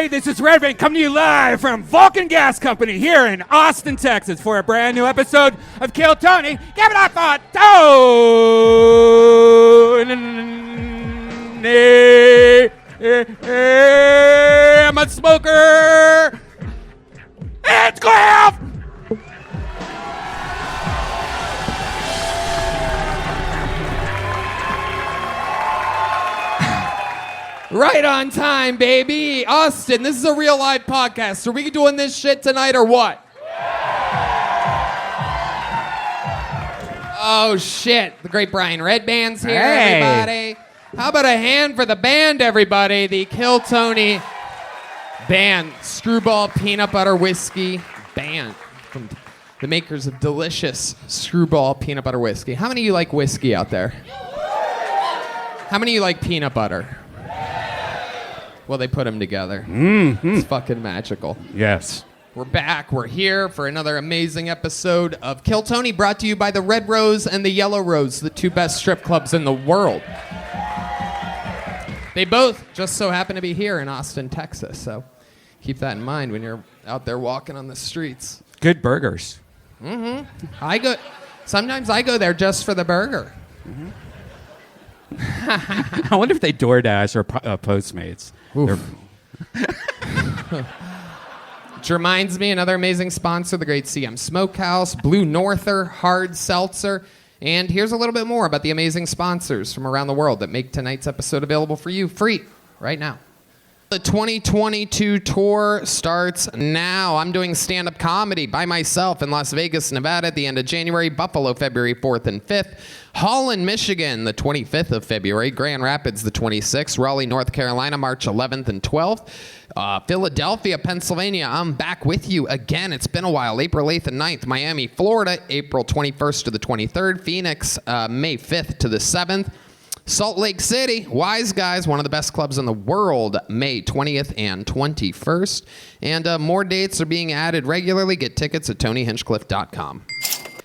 Hey, this is Redban coming to you live from Vulcan Gas Company here in Austin, Texas for a brand new episode of Kill Tony. Give it up for Tony. I'm a smoker. It's Cliff. Right on time, baby. Austin, this is a real live podcast. Are we doing this shit tonight or what? Oh, shit. The great Brian Redban's here, everybody. How about a hand for the band, everybody? The Kill Tony band. Screwball Peanut Butter Whiskey band. From the makers of delicious Screwball Peanut Butter Whiskey. How many of you like whiskey out there? How many of you like peanut butter? Well, they put them together. Mm-hmm. It's fucking magical. Yes. We're back. We're here for another amazing episode of Kill Tony, brought to you by the Red Rose and the Yellow Rose, the two best strip clubs in the world. They both just so happen to be here in Austin, Texas, so keep that in mind when you're out there walking on the streets. Good burgers. Mm-hmm. Sometimes I go there just for the burger. Mm-hmm. I wonder if they DoorDash or Postmates. Which reminds me, another amazing sponsor, the great CM Smokehouse, Blue Norther, Hard Seltzer. And here's a little bit more about the amazing sponsors from around the world that make tonight's episode available for you free right now. The 2022 tour starts now. I'm doing stand-up comedy by myself in Las Vegas, Nevada at the end of January, Buffalo, February 4th and 5th, Holland, Michigan, the 25th of February, Grand Rapids, the 26th, Raleigh, North Carolina, March 11th and 12th, Philadelphia, Pennsylvania, I'm back with you again. It's been a while, April 8th and 9th, Miami, Florida, April 21st to the 23rd, Phoenix, May 5th to the 7th, Salt Lake City, Wise Guys, one of the best clubs in the world, May 20th and 21st. And more dates are being added regularly. Get tickets at TonyHinchcliffe.com.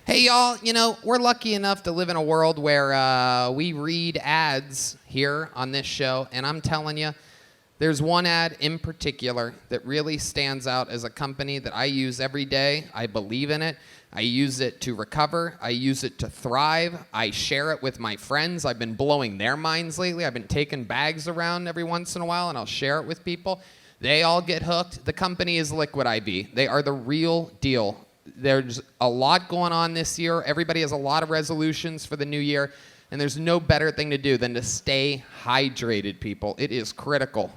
Hey, y'all, we're lucky enough to live in a world where we read ads here on this show. And I'm telling you, there's one ad in particular that really stands out as a company that I use every day. I believe in it. I use it to recover. I use it to thrive. I share it with my friends. I've been blowing their minds lately. I've been taking bags around every once in a while, and I'll share it with people. They all get hooked. The company is Liquid IV. They are the real deal. There's a lot going on this year. Everybody has a lot of resolutions for the new year, and there's no better thing to do than to stay hydrated, people. It is critical.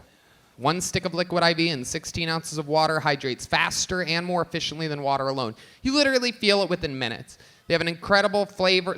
1 stick of Liquid IV and 16 ounces of water hydrates faster and more efficiently than water alone. You literally feel it within minutes. They have an incredible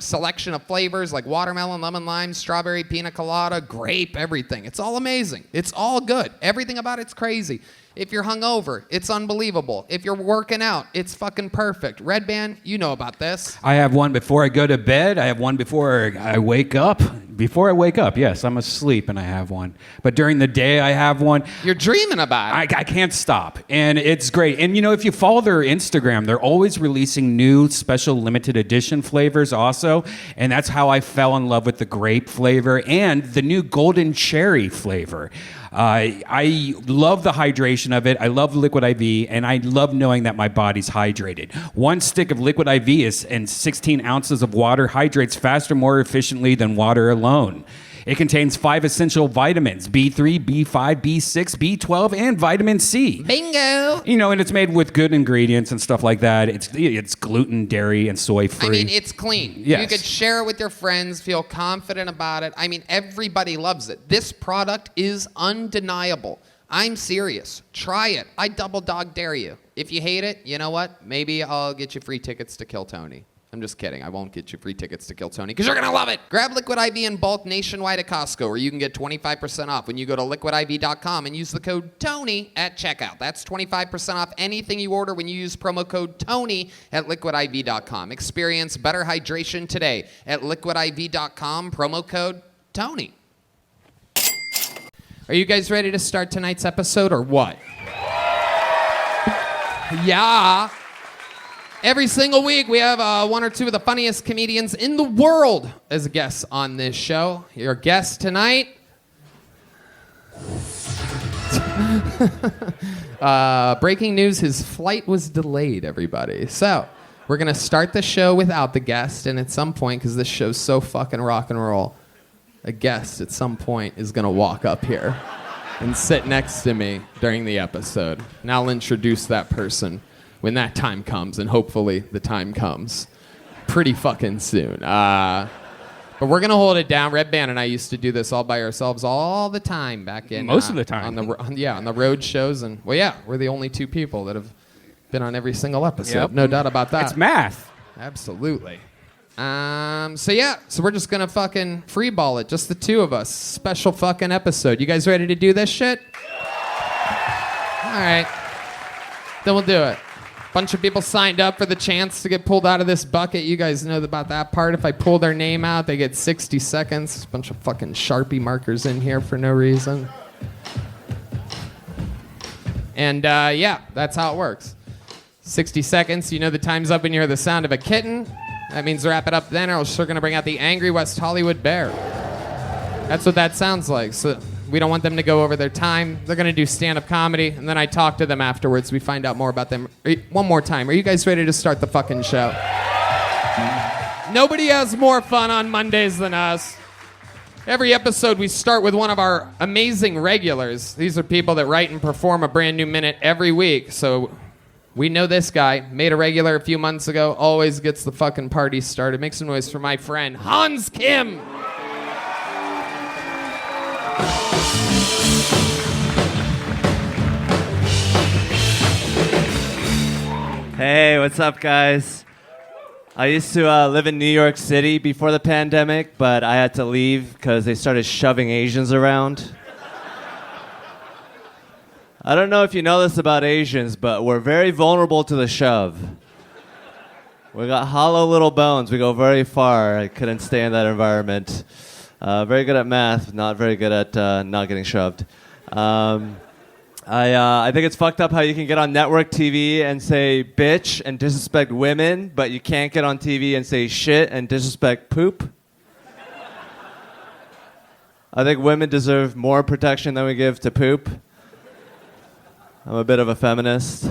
selection of flavors like watermelon, lemon, lime, strawberry, pina colada, grape, everything. It's all amazing. It's all good. Everything about it's crazy. If you're hungover, it's unbelievable. If you're working out, it's fucking perfect. Redban, you know about this. I have one before I go to bed. I have one before I wake up. Before I wake up, yes, I'm asleep and I have one. But during the day, I have one. You're dreaming about it. I can't stop. And it's great. And, if you follow their Instagram, they're always releasing new special limited edition flavors also. And that's how I fell in love with the grape flavor and the new golden cherry flavor. I love the hydration of it. I love Liquid IV, and I love knowing that my body's hydrated. 1 stick of Liquid IV and 16 ounces of water hydrates faster, more efficiently than water alone. It contains 5 essential vitamins, B3, B5, B6, B12, and vitamin C. Bingo! And it's made with good ingredients and stuff like that. It's gluten, dairy, and soy-free. I mean, it's clean. Yes. You could share it with your friends, feel confident about it. I mean, everybody loves it. This product is undeniable. I'm serious. Try it. I double dog dare you. If you hate it, you know what? Maybe I'll get you free tickets to Kill Tony. I'm just kidding. I won't get you free tickets to Kill Tony because you're going to love it. Grab Liquid IV in bulk nationwide at Costco, where you can get 25% off when you go to liquidiv.com and use the code TONY at checkout. That's 25% off anything you order when you use promo code TONY at liquidiv.com. Experience better hydration today at liquidiv.com, promo code TONY. Are you guys ready to start tonight's episode or what? Yeah. Every single week, we have one or two of the funniest comedians in the world as guests on this show. Your guest tonight, Breaking news, his flight was delayed, everybody. So, we're going to start the show without the guest, and at some point, because this show's so fucking rock and roll, a guest at some point is going to walk up here and sit next to me during the episode. And I'll introduce that person when that time comes, and hopefully the time comes pretty fucking soon. But we're gonna hold it down. Redban and I used to do this all by ourselves all the time back in Most of the time. on the road shows, and we're the only two people that have been on every single episode. Yep. No doubt about that. It's math. Absolutely. So we're just gonna fucking freeball it, just the two of us. Special fucking episode. You guys ready to do this shit? All right. Then we'll do it. Bunch of people signed up for the chance to get pulled out of this bucket. You guys know about that part. If I pull their name out, they get 60 seconds. Bunch of fucking Sharpie markers in here for no reason. And that's how it works. 60 seconds. You know the time's up when you hear the sound of a kitten. That means wrap it up then, or else we're going to bring out the angry West Hollywood bear. That's what that sounds like. So we don't want them to go over their time. They're going to do stand-up comedy, and then I talk to them afterwards. We find out more about them. One more time. Are you guys ready to start the fucking show? Nobody has more fun on Mondays than us. Every episode, we start with one of our amazing regulars. These are people that write and perform a brand new minute every week. So we know this guy. Made a regular a few months ago. Always gets the fucking party started. Make some noise for my friend, Hans Kim. Hey, what's up, guys? I used to live in New York City before the pandemic, but I had to leave because they started shoving Asians around. I don't know if you know this about Asians, but we're very vulnerable to the shove. We got hollow little bones. We go very far. I couldn't stay in that environment. Very good at math, not very good at not getting shoved. I think it's fucked up how you can get on network TV and say bitch and disrespect women, but you can't get on TV and say shit and disrespect poop. I think women deserve more protection than we give to poop. I'm a bit of a feminist.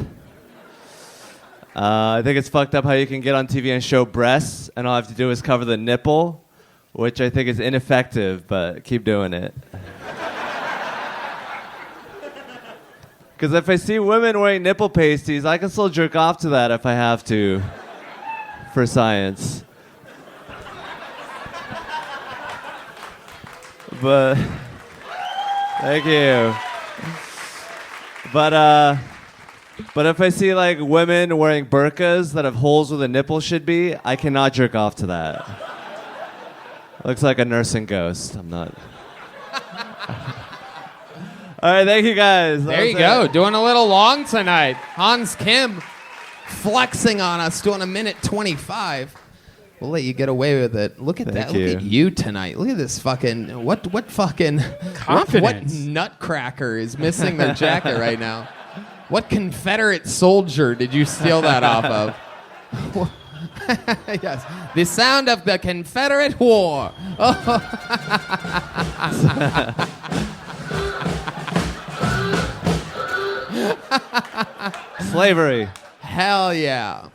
I think it's fucked up how you can get on TV and show breasts and all I have to do is cover the nipple, which I think is ineffective, but keep doing it. Because if I see women wearing nipple pasties, I can still jerk off to that if I have to, for science. But, thank you. But if I see like women wearing burqas that have holes where the nipple should be, I cannot jerk off to that. Looks like a nursing ghost. I'm not. All right, thank you guys. There you go. Doing a little long tonight. Hans Kim flexing on us, doing a minute 25. We'll let you get away with it. Look at that. Thank you. Look at you tonight. Look at this fucking what fucking Confidence. What nutcracker is missing their jacket right now? What Confederate soldier did you steal that off of? Yes, the sound of the Confederate War. Slavery. Hell yeah.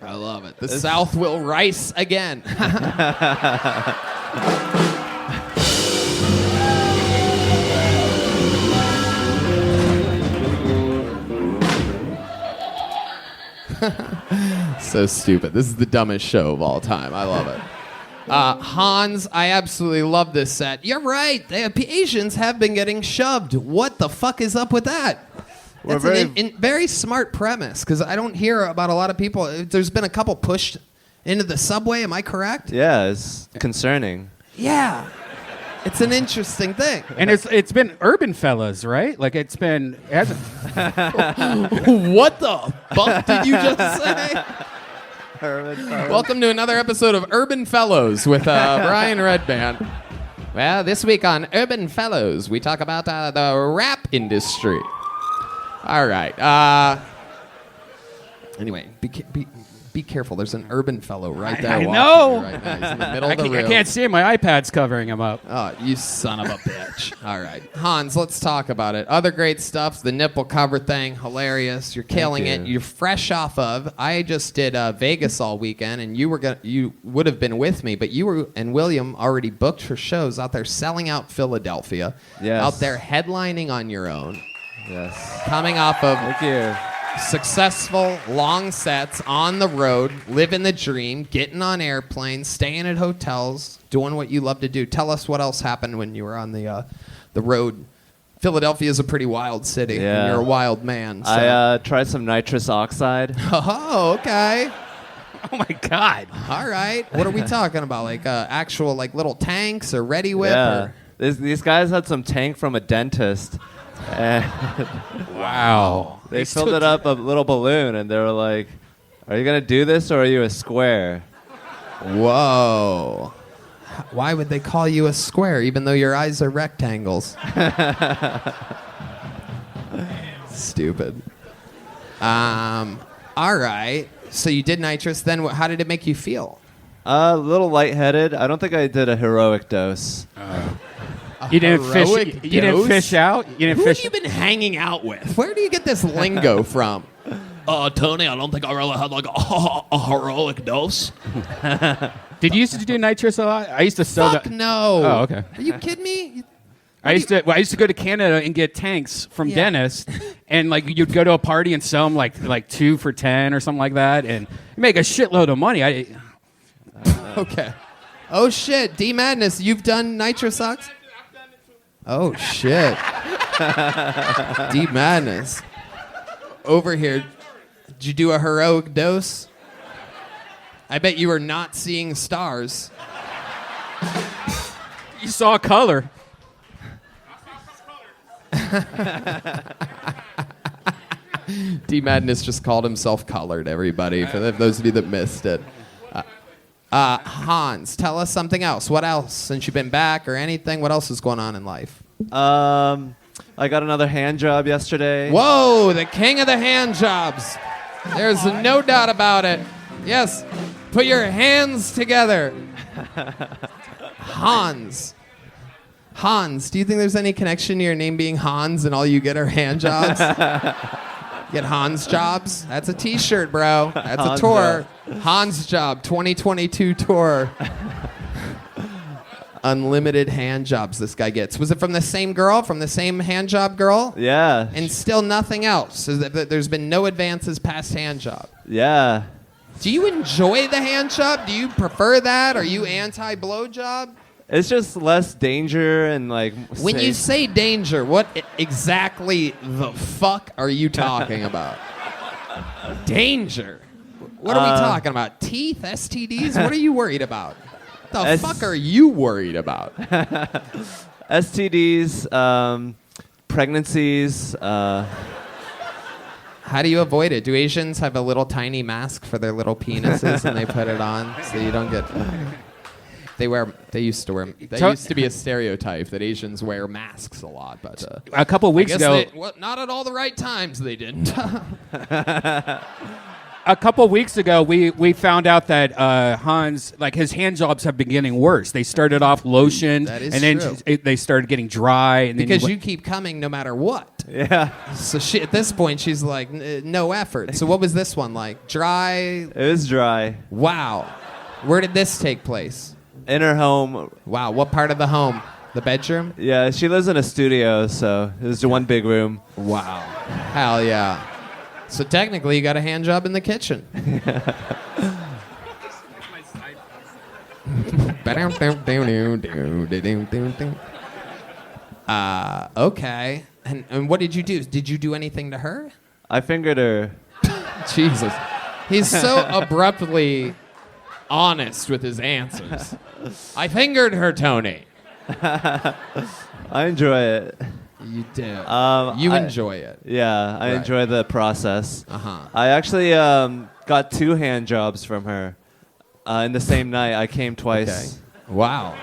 I love it. The South will rise again. So stupid. This is the dumbest show of all time. I love it. Hans, I absolutely love this set. You're right. Asians have been getting shoved. What the fuck is up with that? That's a very smart premise, because I don't hear about a lot of people. There's been a couple pushed into the subway. Am I correct? Yeah, it's concerning. Yeah. It's an interesting thing. And it's been urban fellas, right? Like it hasn't. What the fuck did you just say? Welcome to another episode of Urban Fellows with Brian Redban. Well, this week on Urban Fellows, we talk about the rap industry. All right. Anyway, Be careful. There's an urban fellow right there. I watching know. you right now. He's in the middle of the I room. can't see him. My iPad's covering him up. Oh, you son of a bitch. All right. Hans, let's talk about it. Other great stuff. The nipple cover thing. Hilarious. You're killing it. You're fresh off of. I just did Vegas all weekend, and you would have been with me, but you and William already booked for shows out there selling out Philadelphia. Yes. Out there headlining on your own. Yes. Coming off of Thank you. successful long sets on the road, living the dream, getting on airplanes, staying at hotels, doing what you love to do. Tell us what else happened when you were on the road. Philadelphia is a pretty wild city, and Yeah. you're a wild man. So. I tried some nitrous oxide. Oh, okay. Oh my God. All right. What are we talking about? Like actual like little tanks or Ready Whip? Yeah. Or? These guys had some tank from a dentist. And Wow. they filled it up a little balloon, and they were like, "Are you gonna do this, or are you a square?" Whoa. Why would they call you a square even though your eyes are rectangles? Stupid. All right. So you did nitrous. Then how did it make you feel? A little lightheaded. I don't think I did a heroic dose. You didn't fish. heroic You didn't dose? fish out. You didn't Who fish. have you been hanging out with? Where do you get this lingo from? Tony, I don't think I really had like a heroic dose. Did you used to do nitrous a lot? I used to sell Fuck that. no. Oh, okay. Are you kidding me? I used to go to Canada and get tanks from Yeah. dentists, and like you'd go to a party and sell them like 2 for $10 or something like that, and you make a shitload of money. Okay. Oh shit, D Madness, you've done nitrous ox? Oh shit. D Madness. Over here. Did you do a heroic dose? I bet you were not seeing stars. You saw color. D Madness just called himself colored, everybody, for those of you that missed it. Hans, tell us something else. What else? Since you've been back or anything, what else is going on in life? I got another hand job yesterday. Whoa, the king of the hand jobs. There's no doubt about it. Yes, put your hands together. Hans. Hans, do you think there's any connection to your name being Hans and all you get are hand jobs? Get Hans jobs? That's a t-shirt, bro. That's Hans a tour. Hans job 2022 tour. Unlimited hand jobs this guy gets. Was it from the same girl, from the same hand job girl? Yeah. And still nothing else. So there's been no advances past hand job. Yeah. Do you enjoy the hand job? Do you prefer that? Are you anti-blow job? It's just less danger and like. When you safe. say danger, what exactly the fuck are you talking about? Danger? What are we talking about? Teeth? STDs? What are you worried about? The fuck are you worried about? STDs, pregnancies. How do you avoid it? Do Asians have a little tiny mask for their little penises and they put it on so you don't get... They used to be a stereotype that Asians wear masks a lot, but A couple of weeks ago, not at all the right times they didn't. a couple of weeks ago, we found out that Hans, like his hand jobs have been getting worse. They started off lotion, That is and then true. they started getting dry, and Because then you keep coming no matter what. Yeah. So at this point, she's like, no effort. So what was this one like? Dry? It was dry. Wow. Where did this take place? In her home. Wow. What part of the home? The bedroom? Yeah, she lives in a studio, so it was one big room. Wow. Hell yeah. So technically, you got a hand job in the kitchen. Okay. And what did you do? Did you do anything to her? I fingered her. Jesus. He's so abruptly honest with his answers. I fingered her, Tony. I enjoy it. You do. I enjoy it. Yeah, I Right. enjoy the process. Uh-huh. I actually got 2 hand jobs from her in the same night. I came twice. Okay. Wow.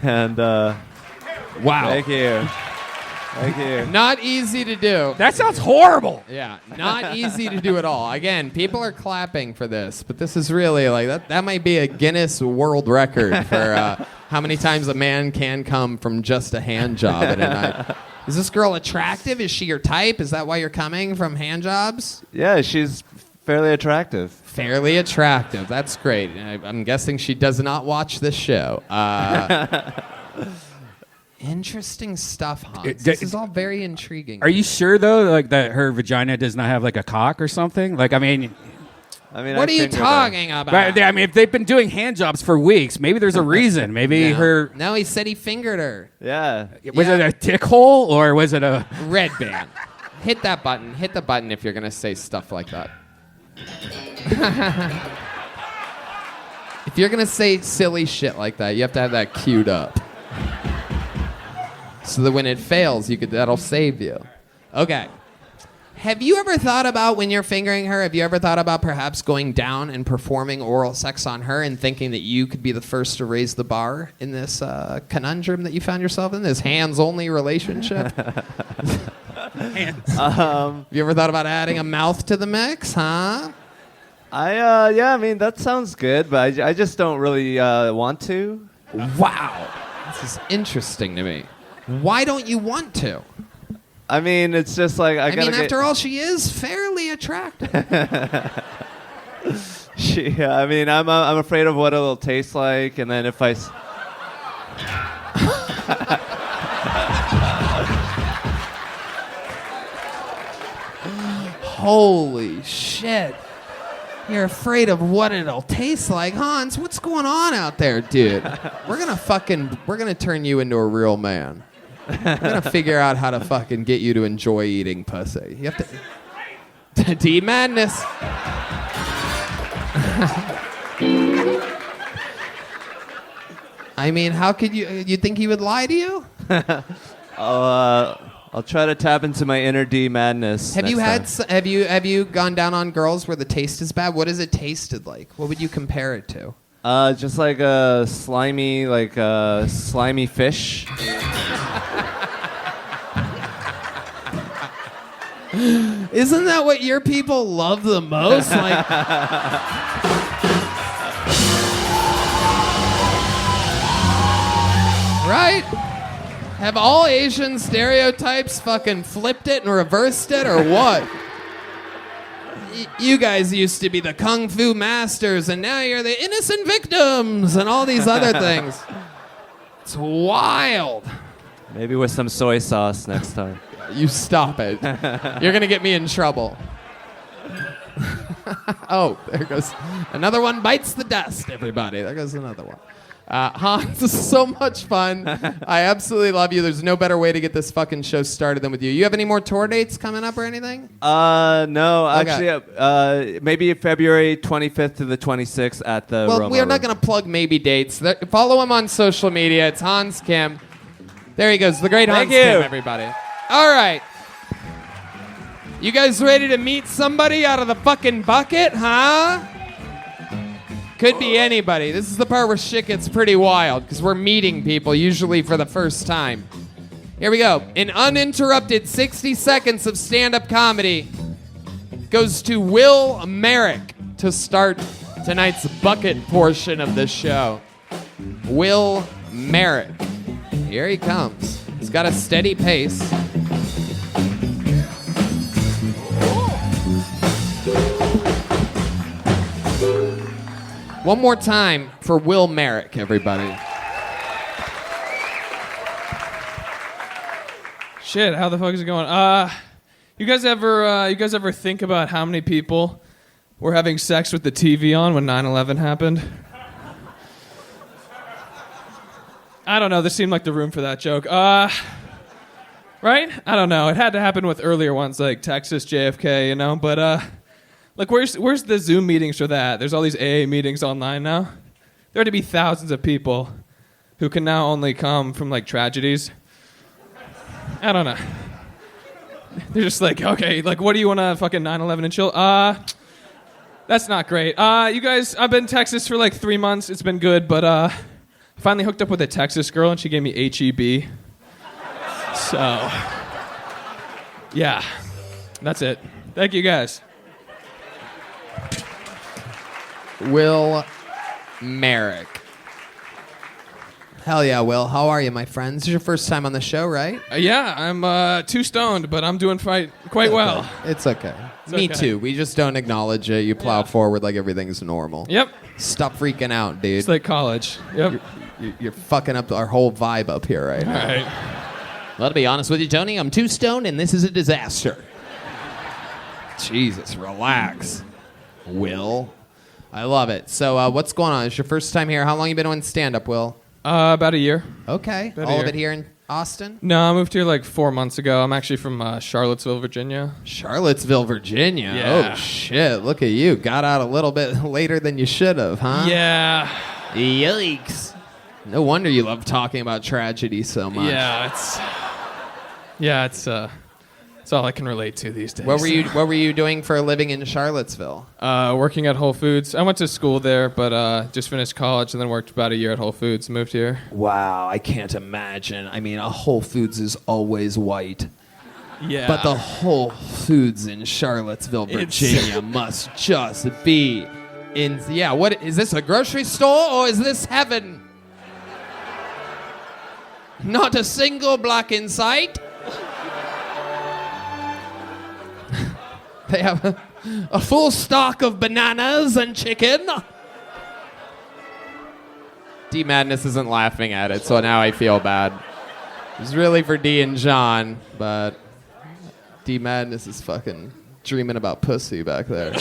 And Wow. thank you. Thank you. Not easy to do. That sounds horrible. Yeah, not easy to do at all. Again, people are clapping for this, but this is really like that might be a Guinness World Record for how many times a man can come from just a hand job at a night. Is this girl attractive? Is she your type? Is that why you're coming from hand jobs? Yeah, she's fairly attractive. Fairly attractive. That's great. I'm guessing she does not watch this show. Interesting stuff, Hans. This is all very intriguing. Are you sure though, like that her vagina does not have like a cock or something? Like, I mean, what are you talking about? Right, I mean, if they've been doing hand jobs for weeks, maybe there's a reason. Maybe her. No, he said he fingered her. Yeah. Was it a tick hole or was it a Redban? Hit that button. Hit the button if you're gonna say stuff like that. If you're gonna say silly shit like that, you have to have that queued up. So that when it fails, that'll save you. Okay. Have you ever thought about when you're fingering her, have you ever thought about perhaps going down and performing oral sex on her and thinking that you could be the first to raise the bar in this conundrum that you found yourself in, this hands-only relationship? hands? You ever thought about adding a mouth to the mix, huh? I mean, that sounds good, but I just don't really want to. Wow. This is interesting to me. Why don't you want to? I mean, it's just like I mean, after all, she is fairly attractive. I mean, I'm afraid of what it'll taste like, and then if I. Holy shit. You're afraid of what it'll taste like. Hans, what's going on out there, dude? We're gonna turn you into a real man. We're gonna figure out how to fucking get you to enjoy eating pussy. You have to D-madness. I mean, how could you think he would lie to you? I'll try to tap into my inner D madness. Have you gone down on girls where the taste is bad? What has it tasted like? What would you compare it to? Just like a slimy fish. Isn't that what your people love the most? Like, right? Have all Asian stereotypes fucking flipped it and reversed it, or what? You guys used to be the kung fu masters, and now you're the innocent victims, and all these other things. It's wild. Maybe with some soy sauce next time. You stop it. You're gonna get me in trouble. Oh, there goes another one. Bites the dust, everybody. There goes another one. Hans, this is so much fun. I absolutely love you. There's no better way to get this fucking show started than with you. You have any more tour dates coming up or anything? No. Okay. Actually, maybe February 25th to the 26th at the Well, Roma we are not Room. going to plug maybe dates. Follow him on social media. It's Hans Kim. There he goes, the great Hans Kim, everybody. All right. You guys ready to meet somebody out of the fucking bucket, huh? Could be anybody. This is the part where shit gets pretty wild because we're meeting people usually for the first time. Here we go. An uninterrupted 60 seconds of stand-up comedy goes to Will Merrick to start tonight's bucket portion of the show. Will Merrick. Here he comes. He's got a steady pace. One more time for Will Merrick, everybody. Shit, how the fuck is it going? You guys ever think about how many people were having sex with the TV on when 9/11 happened? I don't know. There seemed like the room for that joke. Right? I don't know. It had to happen with earlier ones like Texas, JFK, you know. But like, where's the Zoom meetings for that? There's all these AA meetings online now. There had to be thousands of people who can now only come from like tragedies. I don't know. They're just like, okay, like, what do you want to fucking 9/11 and chill? That's not great. You guys, I've been in Texas for like 3 months. It's been good, but I finally hooked up with a Texas girl, and she gave me HEB. So Yeah, that's it. Thank you guys. Will Merrick. Hell yeah, Will. How are you, my friend? This is your first time on the show, right? Yeah, I'm too stoned, but I'm doing quite well. It's okay. It's Me okay. too. We just don't acknowledge it. You plow forward like everything's normal. Yep, Stop freaking out, dude. it's like college. Yep. You're fucking up our whole vibe up here right All now. right. Well, to be honest with you, Joni, I'm too stoned and this is a disaster. Jesus, relax. Will. I love it. So what's going on? It's your first time here. How long you been doing stand-up, Will? About a year. Okay. About a All of year. it here in Austin? No, I moved here like 4 months ago. I'm actually from Charlottesville, Virginia. Charlottesville, Virginia. Yeah. Oh, shit. Look at you. Got out a little bit later than you should have, huh? Yeah. Yikes. No wonder you love talking about tragedy so much. It's all I can relate to these days. What were you doing for a living in Charlottesville? Working at Whole Foods. I went to school there, but just finished college and then worked about a year at Whole Foods. Moved here. Wow, I can't imagine. I mean, a Whole Foods is always white. Yeah. But the Whole Foods in Charlottesville, Virginia must just be in. Yeah, what is this, a grocery store or is this heaven? Not a single block in sight. They have a full stock of bananas and chicken. D Madness isn't laughing at it, so now I feel bad. It was really for D and John, but D Madness is fucking dreaming about pussy back there.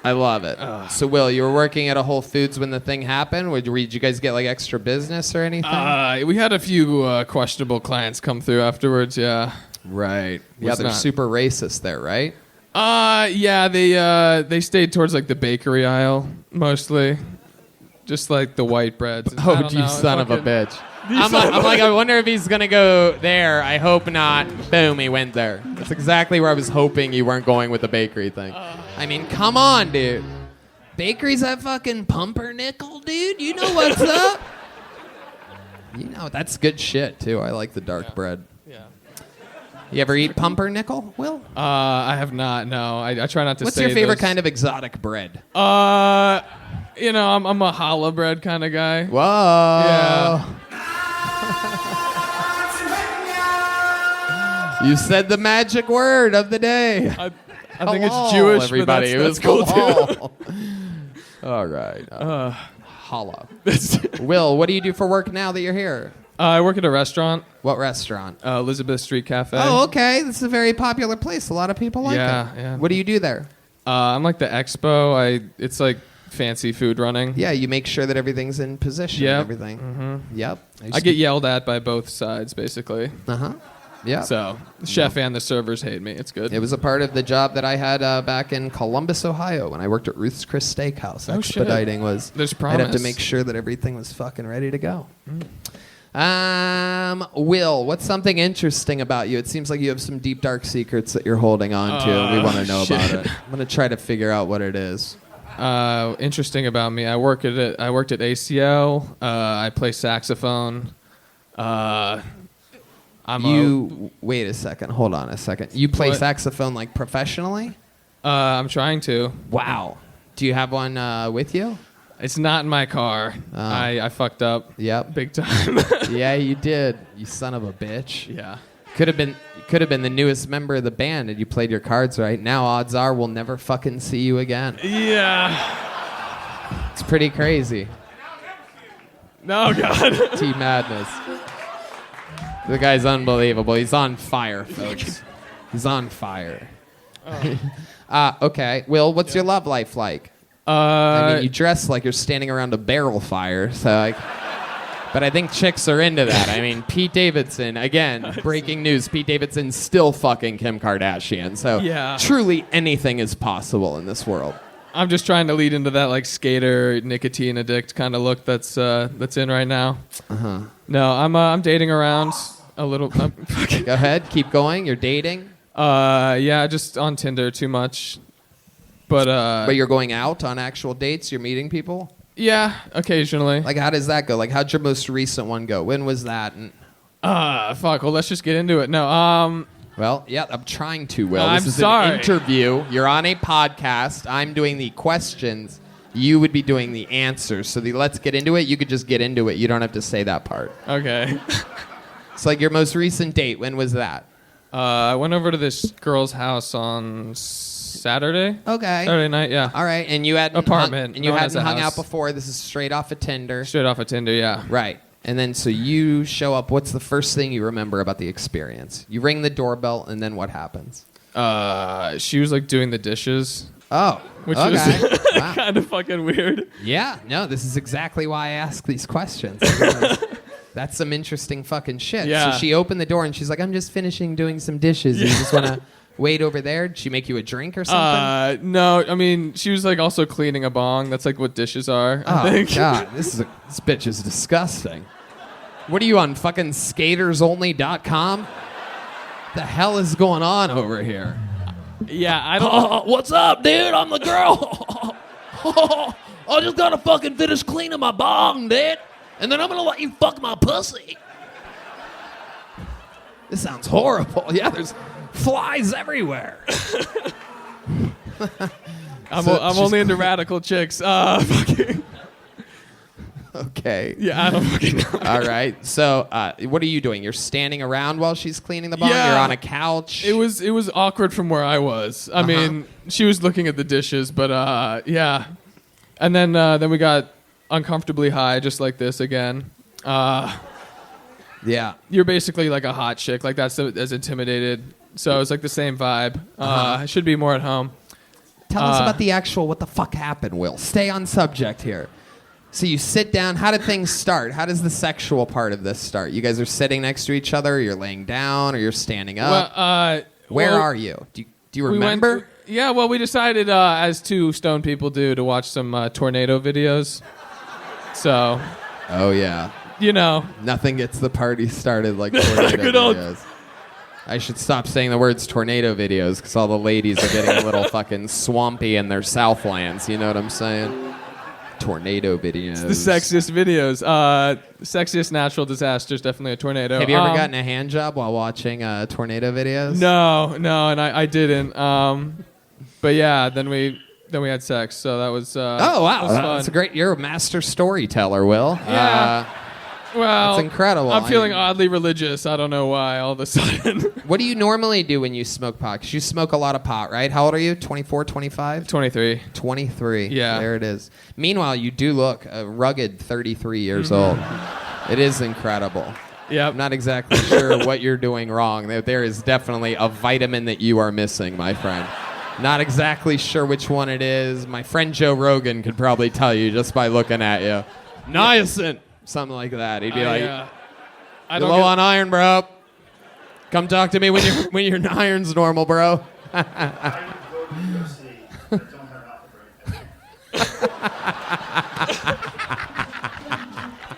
I love it. So, Will, you were working at a Whole Foods when the thing happened? Did you guys get like extra business or anything? We had a few questionable clients come through afterwards. Yeah. Right. Yeah, Was they're not. super racist there, right? Yeah. They stayed towards like the bakery aisle mostly, just like the white breads. I Oh, don't you know, son of a fucking- bitch. I'm like, I wonder if he's going to go there. I hope not. Boom, he went there. That's exactly where I was hoping you weren't going with the bakery thing. I mean, come on, dude. Bakeries at fucking pumpernickel, dude. You know what's up? You know, that's good shit, too. I like the dark bread. Yeah. You ever eat pumpernickel, Will? I have not. No, I try not to. What's say your favorite those. kind of exotic bread? I'm a challah bread kind of guy. Whoa. Yeah. You said the magic word of the day. I think it's Halal, Jewish, everybody. but that's It was cool too. halal. All right. Hollow. Will, what do you do for work now that you're here? I work at a restaurant, What restaurant? Elizabeth Street Cafe. Oh, okay. This is a very popular place. A lot of people like Yeah, it. yeah. What do you do there? I'm like the expo. It's like fancy food running. Yeah, you make sure that everything's in position Yep. and everything. Mm-hmm. Yep. I get yelled at by both sides, basically. Uh-huh. Yeah. So the chef and the servers hate me. It's good. It was a part of the job that I had back in Columbus, Ohio, when I worked at Ruth's Chris Steakhouse. Oh, shit. Expediting was. There's I'd have to promise. make sure that everything was fucking ready to go. Will, what's something interesting about you? It seems like you have some deep, dark secrets that you're holding on to, and we want to know about shit. it. I'm gonna try to figure out what it is. Interesting about me. I worked at ACL. I play saxophone. Wait a second. Hold on a second. You play What? saxophone like professionally? I'm trying to. Wow. Do you have one with you? It's not in my car. Oh. I fucked up. Yep. Big time. Yeah, you did. You son of a bitch. Yeah. Could have been the newest member of the band, and you played your cards right. Now, odds are we'll never fucking see you again. Yeah. It's pretty crazy. No, God. T Madness. The guy's unbelievable. He's on fire, folks. He's on fire. Okay, Will, what's your love life like? I mean, you dress like you're standing around a barrel fire, so but I think chicks are into that. I mean, Pete Davidson, again, breaking news, Pete Davidson's still fucking Kim Kardashian, so Yeah. truly anything is possible in this world. I'm just trying to lead into that like skater, nicotine addict kind of look that's in right now. Uh-huh. No, I'm dating around a little. Go ahead, keep going, you're dating. Yeah, just on Tinder too much. But But you're going out on actual dates, you're meeting people? yeah, occasionally. Like, how does that go? Like, how'd your most recent one go? When was that? And Fuck. Well, let's just get into it. No. Well, yeah, I'm trying to, Will. I'm This is sorry. an interview. You're on a podcast. I'm doing the questions. You would be doing the answers. So the let's get into it, you could just get into it. You don't have to say that part. Okay. It's like your most recent date. When was that? I went over to this girl's house on Saturday. Okay. Saturday night, yeah. All right, and you hadn't Apartment. and you No one has hadn't a hung out house. before. This is straight off of Tinder. Straight off of Tinder, yeah. Right. And then so you show up. What's the first thing you remember about the experience? You ring the doorbell, and then what happens? She was like doing the dishes, Oh, which okay. was Wow. kind of fucking weird. Yeah, no, this is exactly why I ask these questions. Because that's some interesting fucking shit. Yeah. So she opened the door and she's like, I'm just finishing doing some dishes. You just want to wait over there? Did she make you a drink or something? No, I mean, she was like also cleaning a bong. That's like what dishes are, I Oh, think. God, this bitch is disgusting. What are you on, fucking skatersonly.com? The hell is going on over here? Yeah, I don't. What's up, dude? I'm the girl. I just gotta fucking finish cleaning my bong, dude. And then I'm gonna let you fuck my pussy. This sounds horrible. Yeah, there's flies everywhere. I'm So I'm she's only into radical chicks. Fucking. Okay. Yeah, I don't fucking know. All right. So, what are you doing? You're standing around while she's cleaning the bong? Yeah. You're on a couch? It was awkward from where I was. I mean, she was looking at the dishes, but yeah. And then we got uncomfortably high, just like this again. Yeah. You're basically like a hot chick, like that's as intimidated. So it's like the same vibe. I should be more at home. Tell us about the actual what the fuck happened, Will. Stay on subject here. So you sit down. How did things start? How does the sexual part of this start? You guys are sitting next to each other, or you're laying down, or you're standing up. Where are you? Do you we remember? Yeah, well, we decided, as two stone people do, to watch some tornado videos. So, Oh, yeah. you know. Nothing gets the party started like tornado Good old- videos. I should stop saying the words tornado videos because all the ladies are getting a little fucking swampy in their Southlands. You know what I'm saying? Tornado videos. The sexiest videos. Sexiest natural disasters, definitely a tornado. Have you ever gotten a hand job while watching tornado videos? No, and I didn't. But yeah, then we had sex, so that was. Oh wow, that was fun. that's great. You're a master storyteller, Will. Yeah. Well, that's incredible. I'm feeling oddly religious. I don't know why. All of a sudden. What do you normally do when you smoke pot? 'Cause you smoke a lot of pot, right? How old are you? 24, 25? 23. 23. Yeah. There it is. Meanwhile, you do look a rugged 33 years old. It is incredible. Yep. I'm not exactly sure what you're doing wrong. There is definitely a vitamin that you are missing, my friend. Not exactly sure which one it is. My friend Joe Rogan could probably tell you just by looking at you. Niacin. Something like that. He'd be like, I "You're don't low get- on iron, bro. Come talk to me when your iron's normal, bro."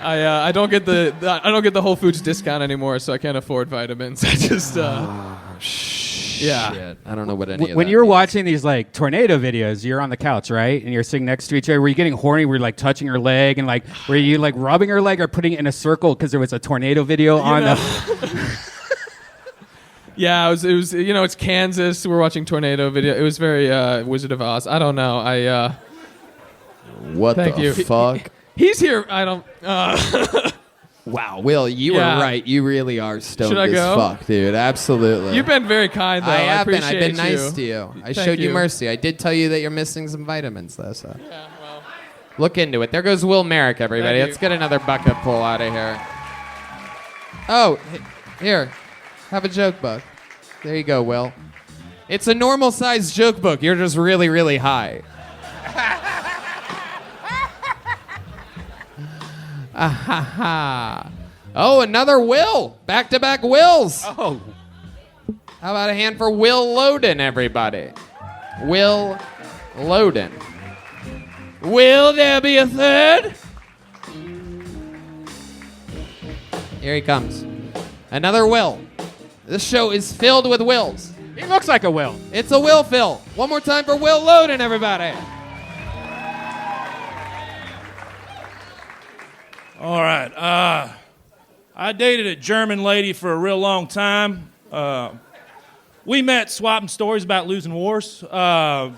I don't get the Whole Foods discount anymore, so I can't afford vitamins. I just yeah. Shit. I don't know what any of When that you're means. watching these like tornado videos, you're on the couch, right? And you're sitting next to each other. Were you getting horny? Were you like touching her leg? And like, were you like rubbing her leg or putting it in a circle because there was a tornado video on the. Yeah, it was it's Kansas. We're watching tornado video. It was very Wizard of Oz. I don't know. What Thank the you. fuck? He's here. I don't. Wow, Will, you Yeah. were right. You really are stoned Should I as go? fuck, dude. Absolutely. You've been very kind, though. I have been. appreciate I've been nice you. to you. I Thank showed you you. mercy. I did tell you that you're missing some vitamins, though. So Yeah, well. look into it. There goes Will Merrick, everybody. Thank Let's you. get another bucket pull out of here. Oh, here. Have a joke book. There you go, Will. It's a normal sized joke book. You're just really, really high. Oh, another Will. Back-to-back Wills. Oh. How about a hand for Will Lowden, everybody? Will Lowden. Will there be a third? Here he comes. Another Will. This show is filled with Wills. He looks like a Will. It's a Will fill. One more time for Will Lowden, everybody. All right. I dated a German lady for a real long time. We met swapping stories about losing wars. Yeah.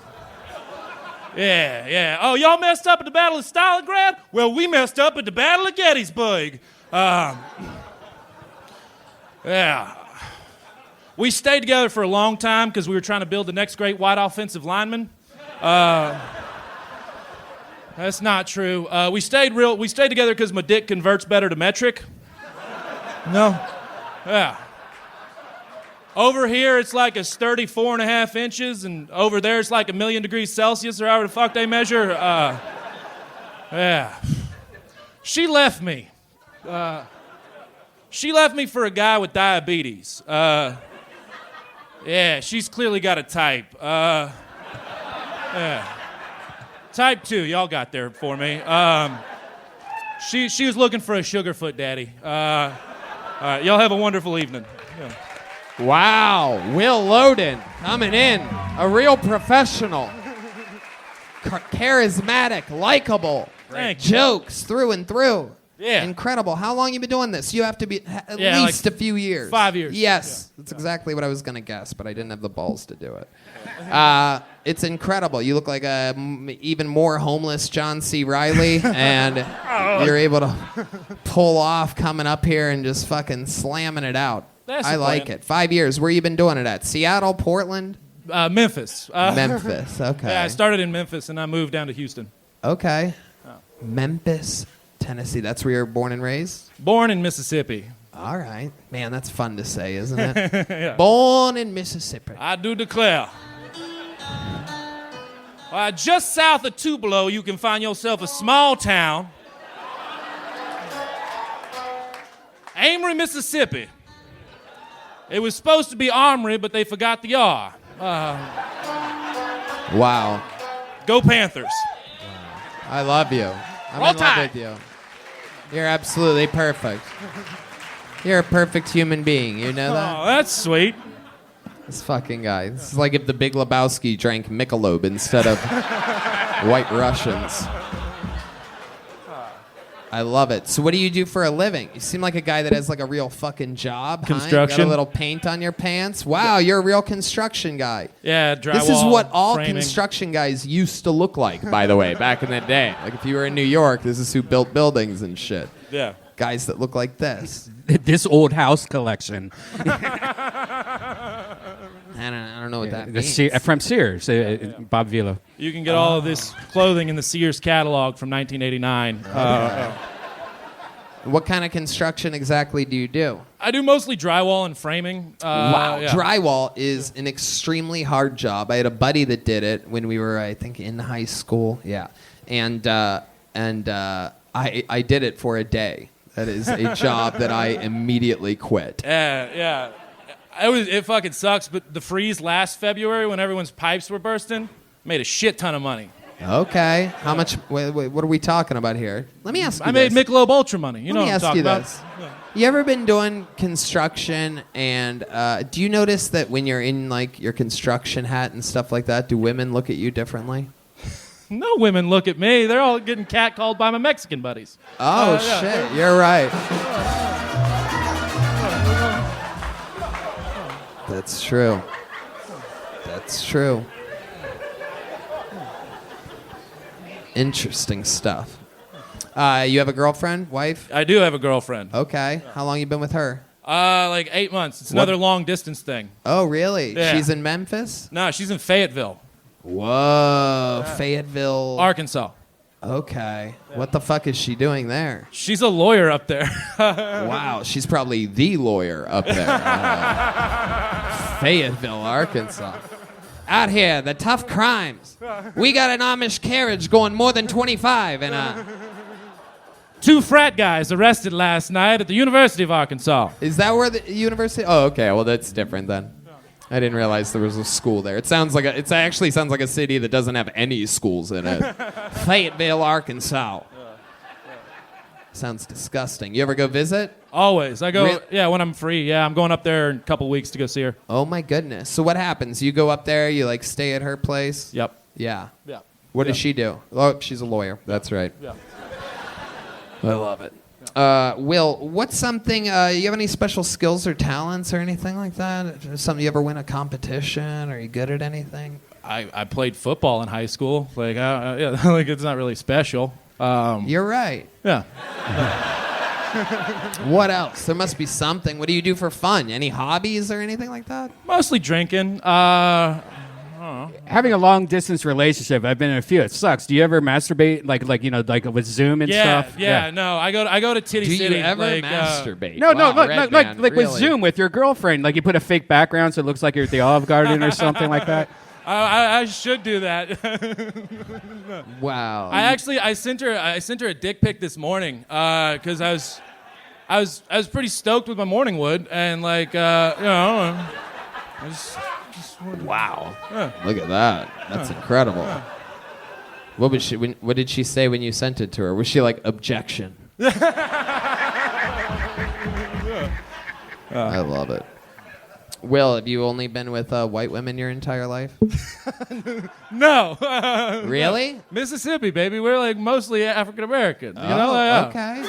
Oh, y'all messed up at the Battle of Stalingrad? Well, we messed up at the Battle of Gettysburg. Yeah. We stayed together for a long time because we were trying to build the next great white offensive lineman. That's not true. We stayed together because my dick converts better to metric. No. Yeah. Over here, it's like a sturdy 4.5 inches, and over there, it's like 1,000,000 degrees Celsius, or however the fuck they measure. Yeah. She left me. She left me for a guy with diabetes. Yeah, she's clearly got a type. Yeah. Type 2, y'all got there for me. She was looking for a sugarfoot daddy. All right, y'all have a wonderful evening. Yeah. Wow, Will Lowden coming in, a real professional. Charismatic, likable, Thank you. jokes through and through. Yeah. Incredible. How long you been doing this? You have to be at Yeah, least like a few years. 5 years. Yes, that's exactly what I was going to guess, but I didn't have the balls to do it. It's incredible. You look like a even more homeless John C. Reilly, and you're able to pull off coming up here and just fucking slamming it out. That's I the like plan. it. 5 years. Where you been doing it at? Seattle, Portland, Memphis. Memphis. Okay. Yeah, I started in Memphis and I moved down to Houston. Okay. Memphis, Tennessee. That's where you're born and raised? Born in Mississippi. All right. Man, that's fun to say, isn't it? Yeah. Born in Mississippi. I do declare. Just south of Tupelo, you can find yourself a small town. Amory, Mississippi. It was supposed to be Armory, but they forgot the R. Wow. Go Panthers. I love you. I'm Roll in love Tide. with you. You're absolutely perfect. You're a perfect human being. You know that? Oh, that's sweet. This fucking guy. This is like if the Big Lebowski drank Michelob instead of White Russians. I love it. So what do you do for a living? You seem like a guy that has like a real fucking job. Huh? You Construction. got a little paint on your pants. Wow, you're a real construction guy. Yeah, drywall. This is what all framing. construction guys used to look like, by the way, back in the day. Like if you were in New York, this is who built buildings and shit. Yeah. Guys that look like this. This old house collection. I don't know what that The means. from Sears, Bob Vila. You can get all of this clothing in the Sears catalog from 1989. What kind of construction exactly do you do? I do mostly drywall and framing. Wow, Yeah. drywall is an extremely hard job. I had a buddy that did it when we were, I think, in high school. Yeah, and I did it for a day. That is a job that I immediately quit. Yeah. It fucking sucks, but the freeze last February when everyone's pipes were bursting made a shit ton of money. Okay, how much? Wait, what are we talking about here? Let me ask you I made this. Michelob Ultra money. You know Let me what I'm ask talking you about. this. You ever been doing construction, and do you notice that when you're in like your construction hat and stuff like that, do women look at you differently? No women look at me. They're all getting catcalled by my Mexican buddies. Oh yeah. shit, you're right. That's true. That's true. Interesting stuff. You have a girlfriend, wife? I do have a girlfriend. Okay. How long you been with her? Like 8 months. It's another long distance thing. Oh, really? Yeah. She's in Memphis? No, she's in Fayetteville, Whoa, Fayetteville. Arkansas. Okay. What the fuck is she doing there? She's a lawyer up there. Wow, she's probably the lawyer up there. Fayetteville, Arkansas. Out here, the tough crimes. We got an Amish carriage going more than 25 and 2 frat guys arrested last night at the University of Arkansas. Is that where the university? Oh, okay. Well, that's different then. I didn't realize there was a school there. It actually sounds like a city that doesn't have any schools in it. Fayetteville, Arkansas. Sounds disgusting. You ever go visit? Always. I go, Re- when I'm free. Yeah, I'm going up there in a couple weeks to go see her. Oh my goodness. So what happens? You go up there, you like stay at her place? Yep. Yeah. Yeah. What does she do? Oh, she's a lawyer. That's right. Yeah. I love it. Will, what's something, you have any special skills or talents or anything like that? Something you ever win a competition? Are you good at anything? I played football in high school. Like, yeah, like it's not really special. You're right. Yeah. What else? There must be something. What do you do for fun? Any hobbies or anything like that? Mostly drinking. Having a long distance relationship, I've been in a few. It sucks. Do you ever masturbate like with Zoom and stuff? Yeah. No, I go to Titty Do City. you ever like, masturbate? No, Wow, like with really? Zoom with your girlfriend. Like you put a fake background so it looks like you're at the Olive Garden or something like that. I should do that. Wow. I sent her a dick pic this morning because I was pretty stoked with my morning wood and like Wow. Look at that. That's incredible. What was what did she say when you sent it to her? Was she like objection? I love it. Will, have you only been with white women your entire life? No. Really? Mississippi, baby. We're like mostly African Americans. You know? Oh, okay.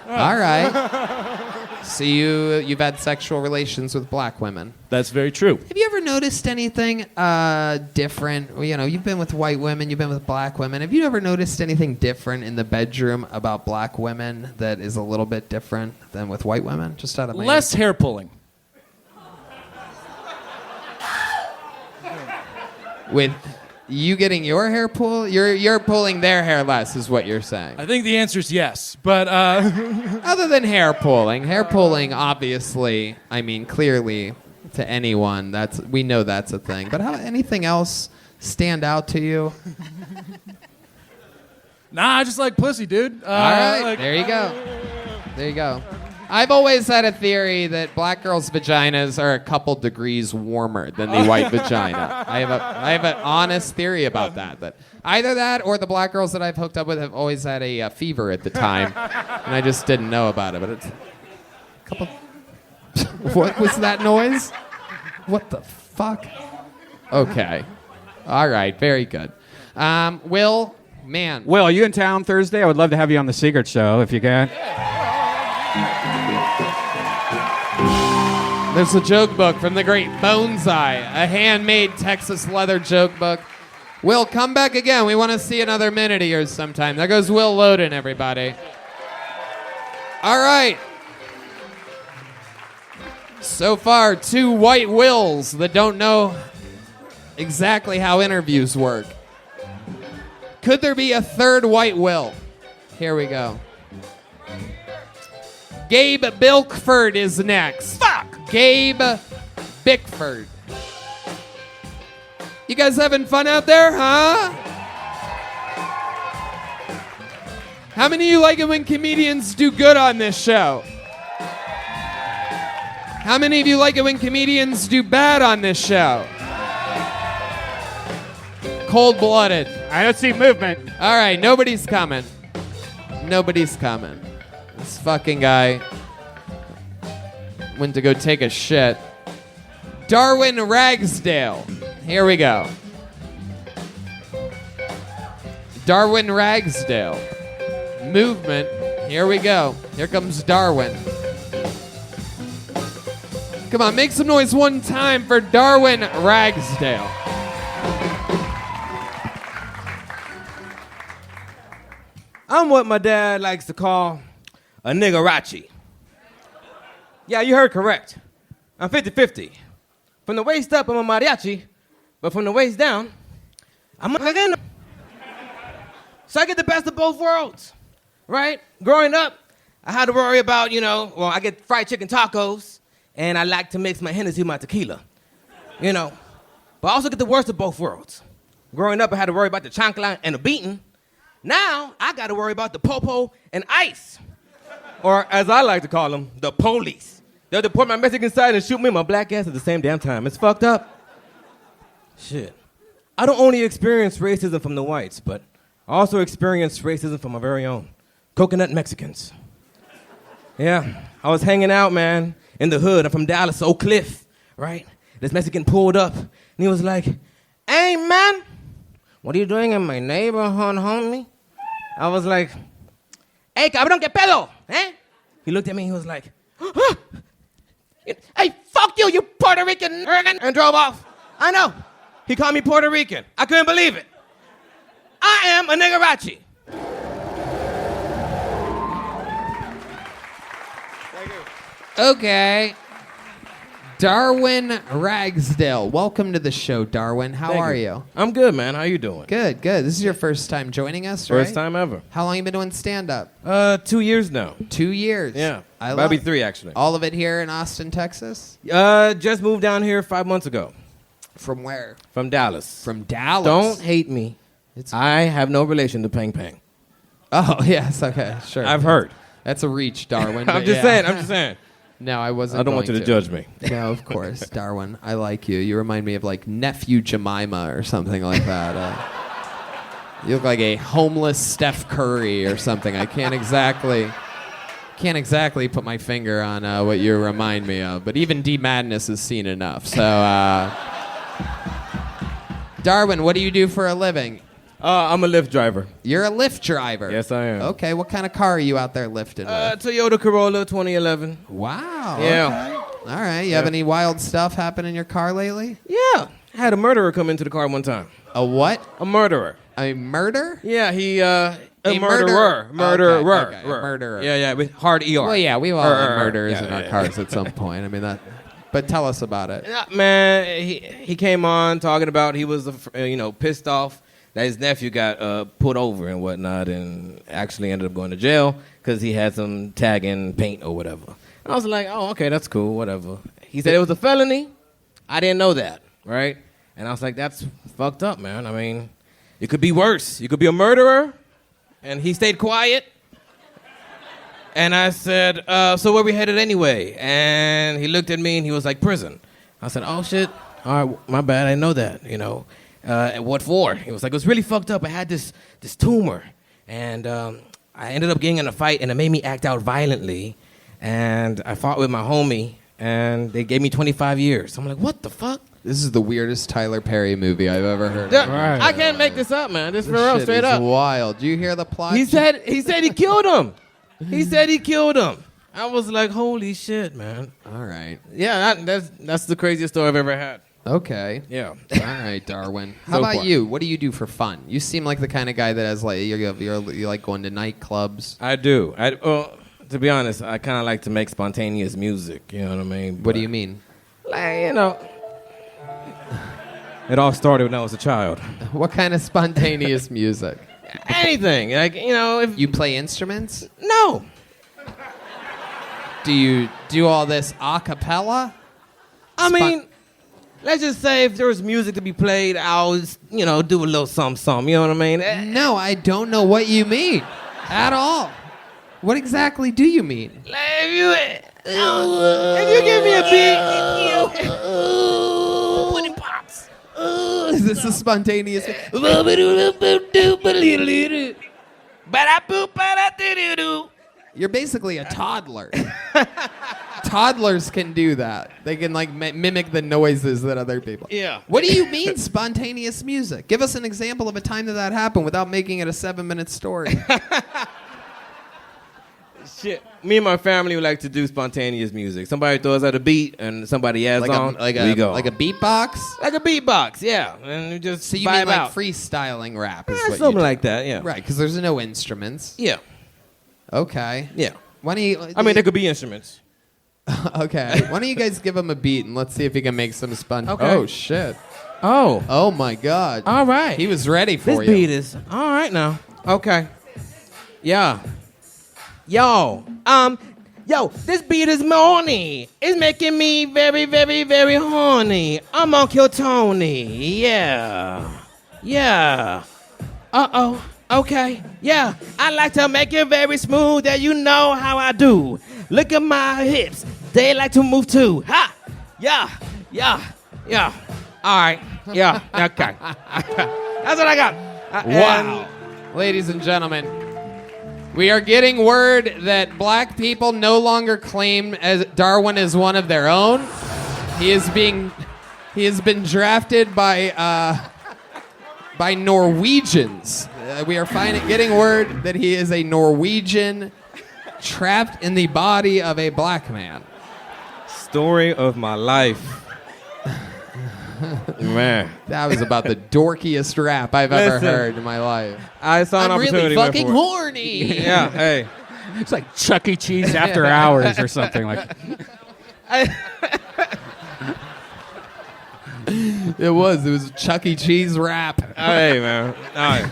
All right. So you've had sexual relations with black women. That's very true. Have you ever noticed anything different? Well, you've been with white women, you've been with black women. Have you ever noticed anything different in the bedroom about black women that is a little bit different than with white women? Just out of my Less hair pulling. With you getting your hair pulled, you're pulling their hair less, is what you're saying. I think the answer is yes, but Other than hair pulling, obviously, I mean, clearly, to anyone, we know that's a thing. But anything else stand out to you? nah, I just like pussy, dude. All right, like, there you go. There you go. I've always had a theory that black girls' vaginas are a couple degrees warmer than the white vagina. I have an honest theory about that. That either that or the black girls that I've hooked up with have always had a fever at the time, and I just didn't know about it. But it's a couple. What was that noise? What the fuck? Okay. All right. Very good. Will, man. Will, are you in town Thursday? I would love to have you on the Secret Show if you can. There's a joke book from the great Bonsai, a handmade Texas leather joke book. Will, come back again. We want to see another minute of yours sometime. There goes Will Lowden, everybody. All right. So far, 2 white Wills that don't know exactly how interviews work. Could there be a third white Will? Here we go. Gabe Bilkford is next. Fuck! Gabe Bickford. You guys having fun out there, huh? How many of you like it when comedians do good on this show? How many of you like it when comedians do bad on this show? Cold-blooded. I don't see movement. All right, nobody's coming. Nobody's coming. This fucking guy went to go take a shit. Darwin Ragsdale. Here we go. Darwin Ragsdale. Movement. Here we go. Here comes Darwin. Come on, make some noise one time for Darwin Ragsdale. I'm what my dad likes to call a niggerachi. Yeah, you heard correct. I'm 50-50. From the waist up, I'm a mariachi, but from the waist down, I'm a latino. So I get the best of both worlds, right? Growing up, I had to worry about, I get fried chicken tacos, and I like to mix my Hennessy with my tequila, But I also get the worst of both worlds. Growing up, I had to worry about the chancla and the beating. Now, I got to worry about the popo and ice. Or, as I like to call them, the police. They'll deport my Mexican side and shoot me and my black ass at the same damn time. It's fucked up. Shit. I don't only experience racism from the whites, but I also experience racism from my very own coconut Mexicans. Yeah, I was hanging out, man, in the hood. I'm from Dallas, Oak Cliff, right? This Mexican pulled up, and he was like, "Hey, man, what are you doing in my neighborhood, homie?" I was like, hey, cabrón, ¿qué pedo? Eh? He looked at me, he was like, huh? Hey, fuck you, you Puerto Rican, and drove off. I know. He called me Puerto Rican. I couldn't believe it. I am a niggerachi. Okay. Darwin Ragsdale. Welcome to the show, Darwin. How are you? I'm good, man. How you doing? Good, good. This is your first time joining us, right? First time ever. How long you been doing stand-up? 2 years now. 2 years. Yeah. I About love be it. 3, actually. All of it here in Austin, Texas? Just moved down here 5 months ago. From where? From Dallas. From Dallas. Don't hate me. It's- I have no relation to Pang Pang. Oh, yes, okay, sure. I've heard. That's a reach, Darwin. I'm but just yeah. saying. I'm just saying. No, I wasn't. I don't want you going to judge me. No, of course, Darwin. I like you. You remind me of like nephew Jemima or something like that. You look like a homeless Steph Curry or something. I can't exactly put my finger on what you remind me of. But even D Madness has seen enough. So, Darwin, what do you do for a living? I'm a Lyft driver. You're a Lyft driver. Yes, I am. Okay, what kind of car are you out there lifting with? Toyota Corolla 2011. Wow. Yeah. Okay. All right. You have any wild stuff happen in your car lately? Yeah. I had a murderer come into the car one time. A what? A murderer. A murder? Yeah, he A murderer. murderer. Okay, a murderer. Yeah, with hard ER. Well, yeah, we've all had murders Yeah, in our yeah, cars at some point. I mean that. But tell us about it. Yeah, man, he came on talking about he was pissed off that his nephew got put over and whatnot, and actually ended up going to jail because he had some tagging paint or whatever. I was like, oh, okay, that's cool, whatever. He said it was a felony. I didn't know that, right? And I was like, that's fucked up, man. I mean, it could be worse. You could be a murderer, and he stayed quiet. And I said, so where we headed anyway? And he looked at me and he was like, prison. I said, oh shit, all right, my bad, I didn't know that, what for? He was like, it was really fucked up. I had this tumor, and I ended up getting in a fight, and it made me act out violently, and I fought with my homie, and they gave me 25 years. I'm like, what the fuck? This is the weirdest Tyler Perry movie I've ever heard. I can't make this up, man. This is for real, Shit straight is up. wild. Do you hear the plot? He said he killed him. He said he killed him. I was like, holy shit, man. All right. Yeah, that's the craziest story I've ever had. Okay. Yeah. All right, Darwin. How So about far. you? What do you do for fun? You seem like the kind of guy that has like you like going to nightclubs. I do. To be honest, I kind of like to make spontaneous music. You know what I mean? What do you mean? Like, it all started when I was a child. What kind of spontaneous music? Anything. Like, if You play instruments? no. Do you do all this a cappella? I mean, let's just say if there was music to be played, I'll do a little something. You know what I mean? No, I don't know what you mean at all. What exactly do you mean? Like, if you give me a beat, put it pops. Is this a spontaneous? You're basically a toddler. Toddlers can do that. They can like mimic the noises that other people. Yeah. What do you mean spontaneous music? Give us an example of a time that happened without making it a 7-minute story. Shit. Me and my family would like to do spontaneous music. Somebody throws out a beat and somebody adds on. We go. Like a beatbox? Like a beatbox, yeah. And we just So you vibe mean like out. freestyling rap is what you Something do. like that, yeah. Right, because there's no instruments. Yeah. Okay. Yeah. Why don't you? I mean, there could be instruments. Okay. Why don't you guys give him a beat and let's see if he can make some Okay. Oh shit. Oh. Oh my God. All right. He was ready for This you. beat is all right now. Okay. Yeah. Yo. This beat is horny. It's making me very, very, very horny. I'm on Kill Tony. Yeah. Yeah. Uh-oh. Okay. Yeah. I like to make it very smooth, and you know how I do. Look at my hips. They like to move too. Ha! Yeah. Yeah. Yeah. All right. Yeah. Okay. That's what I got. Wow. Ladies and gentlemen, we are getting word that black people no longer claim as Darwin as one of their own. He has been drafted by Norwegians. We are getting word that he is a Norwegian trapped in the body of a black man. Story of my life. Man. That was about the dorkiest rap I've ever Listen. heard in my life. I saw an I'm opportunity. really went fucking for it. horny. Yeah, hey. It's like Chuck E. Cheese after hours or something like. It was Chuck E. Cheese rap. Hey, man. All right.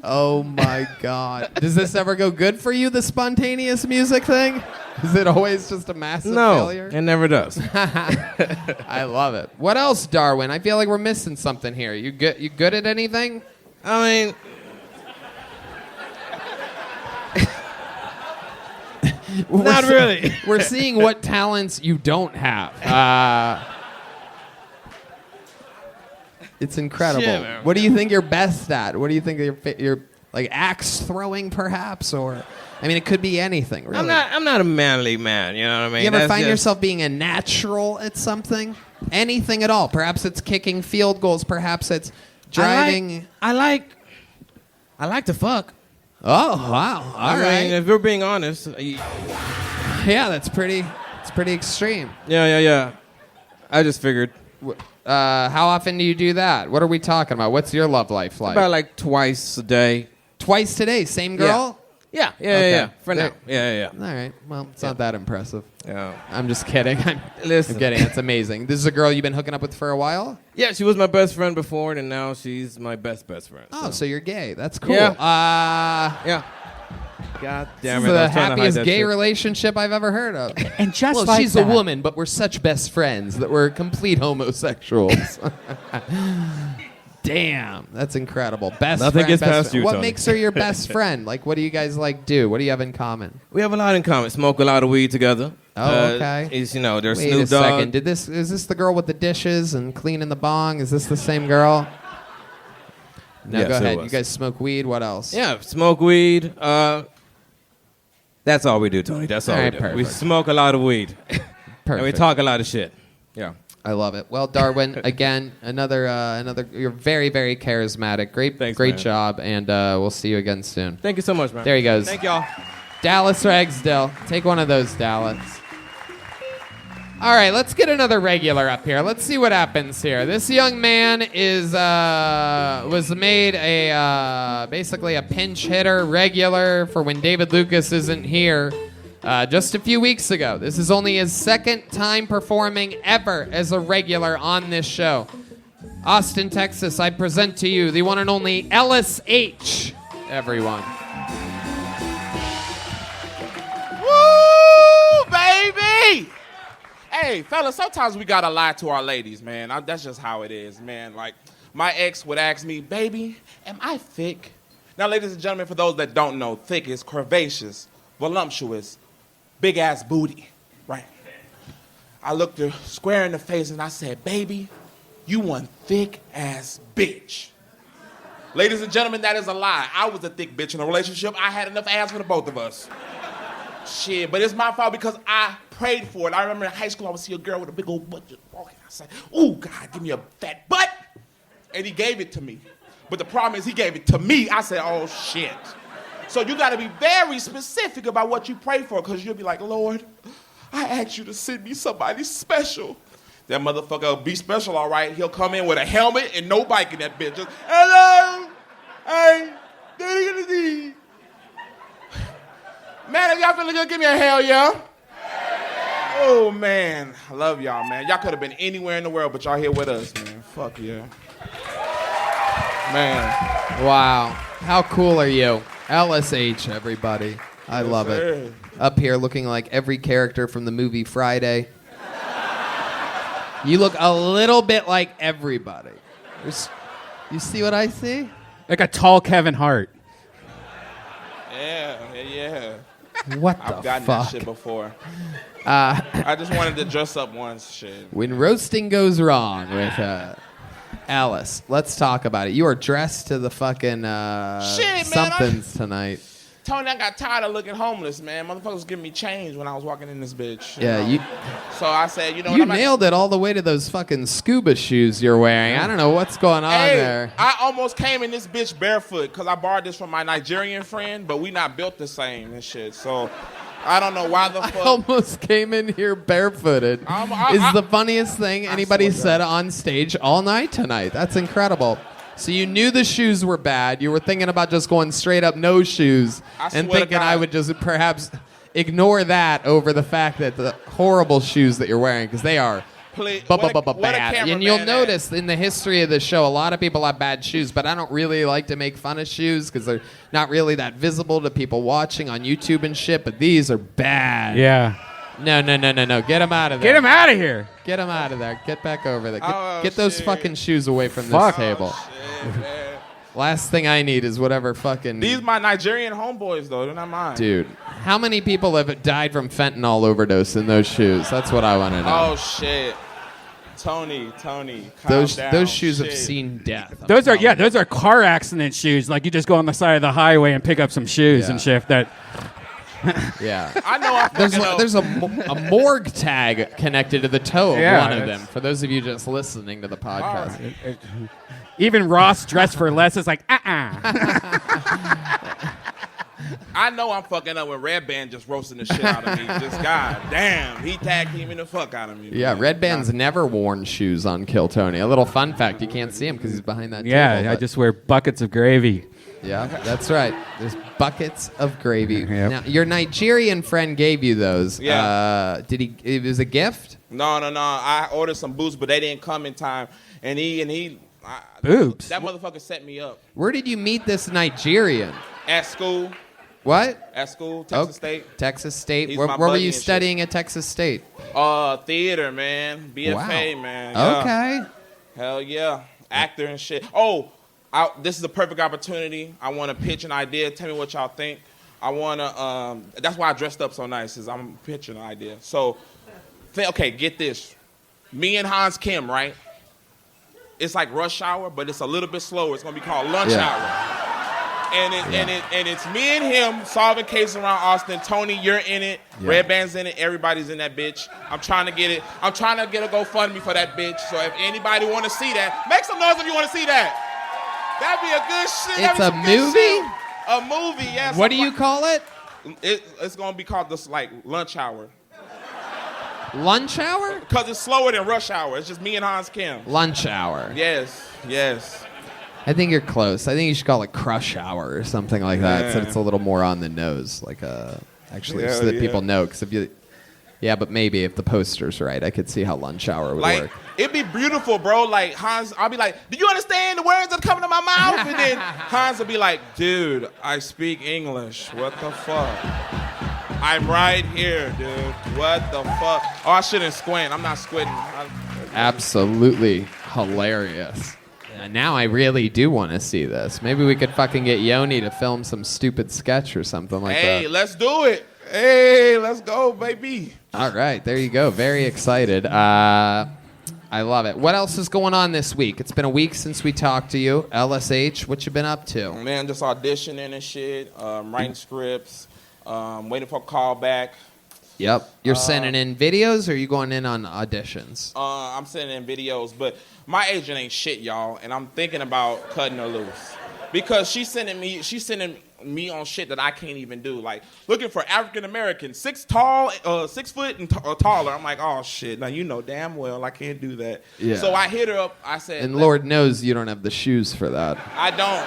Oh my God. Does this ever go good for you, the spontaneous music thing? Is it always just a massive No, failure? it never does. I love it. What else, Darwin? I feel like we're missing something here. You good at anything? I mean, not really. We're seeing what talents you don't have. It's incredible. Shit, man. What do you think you're best at? What do you think you're like axe throwing, perhaps, or I mean, it could be anything. Really. I'm not a manly man. You know what I mean? You ever That's find just- yourself being a natural at something? Anything at all? Perhaps it's kicking field goals. Perhaps it's driving. I like to fuck. Oh wow! All I right. mean, if we're being honest. Yeah, that's pretty. It's pretty extreme. Yeah. I just figured How often do you do that? What are we talking about? What's your love life like? about like twice a day. Twice today, same girl? Yeah. Okay. For now. There- Yeah. All right. Well, it's not that impressive. Yeah. I'm just kidding. I'm Listen. kidding. It's amazing. This is a girl you've been hooking up with for a while? Yeah, she was my best friend before, and now she's my best friend. Oh, so you're gay. That's cool. Yeah. Yeah. God This damn is it. the I was trying to hide happiest that gay shit. relationship I've ever heard of. And just Well, like she's that. a woman, but we're such best friends that we're complete homosexuals. Damn, that's incredible. Best Nothing friend, gets best past friend. you, What Tony. makes her your best friend? Like, what do you guys like do? What do you have in common? We have a lot in common. Smoke a lot of weed together. Oh, okay. There's Snoop Wait a Dogg. second. Is this the girl with the dishes and cleaning the bong? Is this the same girl? No, Yes, go it ahead. was. You guys smoke weed. What else? Yeah, smoke weed. That's all we do, Tony. That's all All we right, do. perfect. We smoke a lot of weed. And we Perfect. talk a lot of shit. Yeah. I love it. Well, Darwin, again, another. You're very, very charismatic. Great Thanks, man. job, and we'll see you again soon. Thank you so much, man. There he goes. Thank y'all. Dallas Ragsdale. Take one of those, Dallas. All right, let's get another regular up here. Let's see what happens here. This young man was made basically a pinch hitter regular for when David Lucas isn't here just a few weeks ago. This is only his second time performing ever as a regular on this show. Austin, Texas, I present to you the one and only Ellis H. Everyone. Woo, baby! Hey, fellas, sometimes we gotta lie to our ladies, man. That's just how it is, man. Like, my ex would ask me, baby, am I thick? Now, ladies and gentlemen, for those that don't know, thick is curvaceous, voluptuous, big-ass booty, right? I looked her square in the face and I said, baby, you one thick-ass bitch. Ladies and gentlemen, that is a lie. I was a thick bitch in a relationship. I had enough ass for the both of us. Shit, but it's my fault because I prayed for it. I remember in high school I would see a girl with a big old butt just walking. I said, ooh, God, give me a fat butt. And he gave it to me. But the problem is he gave it to me. I said, oh, shit. So you got to be very specific about what you pray for because you'll be like, Lord, I asked you to send me somebody special. That motherfucker will be special, all right. He'll come in with a helmet and no bike in that bitch. Just, hello, hey, man, if y'all feeling good, give me a hell yeah. Oh, man, I love y'all, man. Y'all could have been anywhere in the world, but y'all here with us, man. Fuck yeah. Man. Wow. How cool are you? LSH, everybody. I love it. sir. Up here looking like every character from the movie Friday. You look a little bit like everybody. You see what I see? Like a tall Kevin Hart. Yeah. What I've the gotten fuck? that shit before. I just wanted to dress up once, shit. When roasting goes wrong with Alice, let's talk about it. You are dressed to the fucking Shit, man, somethings tonight. Tony, I got tired of looking homeless, man. Motherfuckers was giving me change when I was walking in this bitch. Yeah, you know? So I said, you nailed it all the way to those fucking scuba shoes you're wearing. I don't know what's going on there. I almost came in this bitch barefoot because I borrowed this from my Nigerian friend, but we not built the same and shit. So I don't know why the fuck. I almost came in here barefooted. Is the funniest thing anybody said on stage all night tonight. That's incredible. So you knew the shoes were bad. You were thinking about just going straight up no shoes and thinking I would just perhaps ignore that over the fact that the horrible shoes that you're wearing, because they are bad. And you'll notice in the history of the show, a lot of people have bad shoes, but I don't really like to make fun of shoes because they're not really that visible to people watching on YouTube and shit, but these are bad. Yeah. No. Get them out of there. Get him out of here. Get them out of there. Get back over there. Get those fucking shoes away from this table. Shit, Last thing I need is whatever fucking... These my Nigerian homeboys, though. They're not mine. Dude, how many people have died from fentanyl overdose in those shoes? That's what I want to know. Oh, shit. Tony, calm down. Those shoes have seen death. Those are car accident shoes. Like you just go on the side of the highway and pick up some shoes and shit. That. Yeah. I know. There's a morgue tag connected to the toe of one of them. For those of you just listening to the podcast. Right. Even Ross dressed for less is like, I know I'm fucking up when Redban just roasting the shit out of me. Just god damn, he tag teaming the fuck out of me. Yeah, Redban's never worn shoes on Kill Tony. A little fun fact, you can't see him because he's behind that table. Yeah, I just wear buckets of gravy. Yeah, that's right. There's buckets of gravy. Yep. Now, your Nigerian friend gave you those. Yeah. It was a gift? No. I ordered some boots, but they didn't come in time. And he Boobs? That motherfucker set me up. Where did you meet this Nigerian? At school. What? At school, Texas State. Texas State. He's Where my were buddy you and shit. studying at Texas State? Theater, man. BFA, Wow. man. Yeah. Okay. Hell yeah. Actor and shit. Oh, this is a perfect opportunity. I want to pitch an idea. Tell me what y'all think. I want to, that's why I dressed up so nice, is I'm pitching an idea. So, okay, get this. Me and Hans Kim, right? It's like Rush Hour, but it's a little bit slower. It's going to be called Lunch Hour. And it's me and him solving cases around Austin. Tony, you're in it. Yeah. Redban's in it. Everybody's in that bitch. I'm trying to get a GoFundMe for that bitch. So if anybody want to see that, make some noise if you want to see that. That'd be a good shit. It's a movie? A movie, yes. What do you call it? It's going to be called this, like, Lunch Hour. Lunch Hour? Because it's slower than Rush Hour. It's just me and Hans Kim. Lunch Hour. Yes. I think you're close. I think you should call it Crush Hour or something like that, so it's a little more on the nose, so that people know. But maybe if the poster's right, I could see how Lunch Hour would work. It'd be beautiful, bro. Like Hans, I'll be like, "Do you understand the words that are coming to my mouth?" And then Hans will be like, "Dude, I speak English. What the fuck? I'm right here, dude. What the fuck? Oh, I shouldn't squint. I'm not squinting." Absolutely hilarious. Now I really do want to see this. Maybe we could fucking get Yoni to film some stupid sketch or something like that. Hey, let's do it. Hey, let's go, baby. All right, there you go. Very excited. I love it. What else is going on this week? It's been a week since we talked to you. LSH, what you been up to? Man, just auditioning and shit, writing scripts, waiting for a call back. Yep. You're sending in videos, or are you going in on auditions? I'm sending in videos, but my agent ain't shit, y'all, and I'm thinking about cutting her loose because she's sending me on shit that I can't even do, like looking for African American, 6 foot and taller. I'm like, oh shit, now you know damn well I can't do that. Yeah. So I hit her up. I said, and Lord knows you don't have the shoes for that. I don't.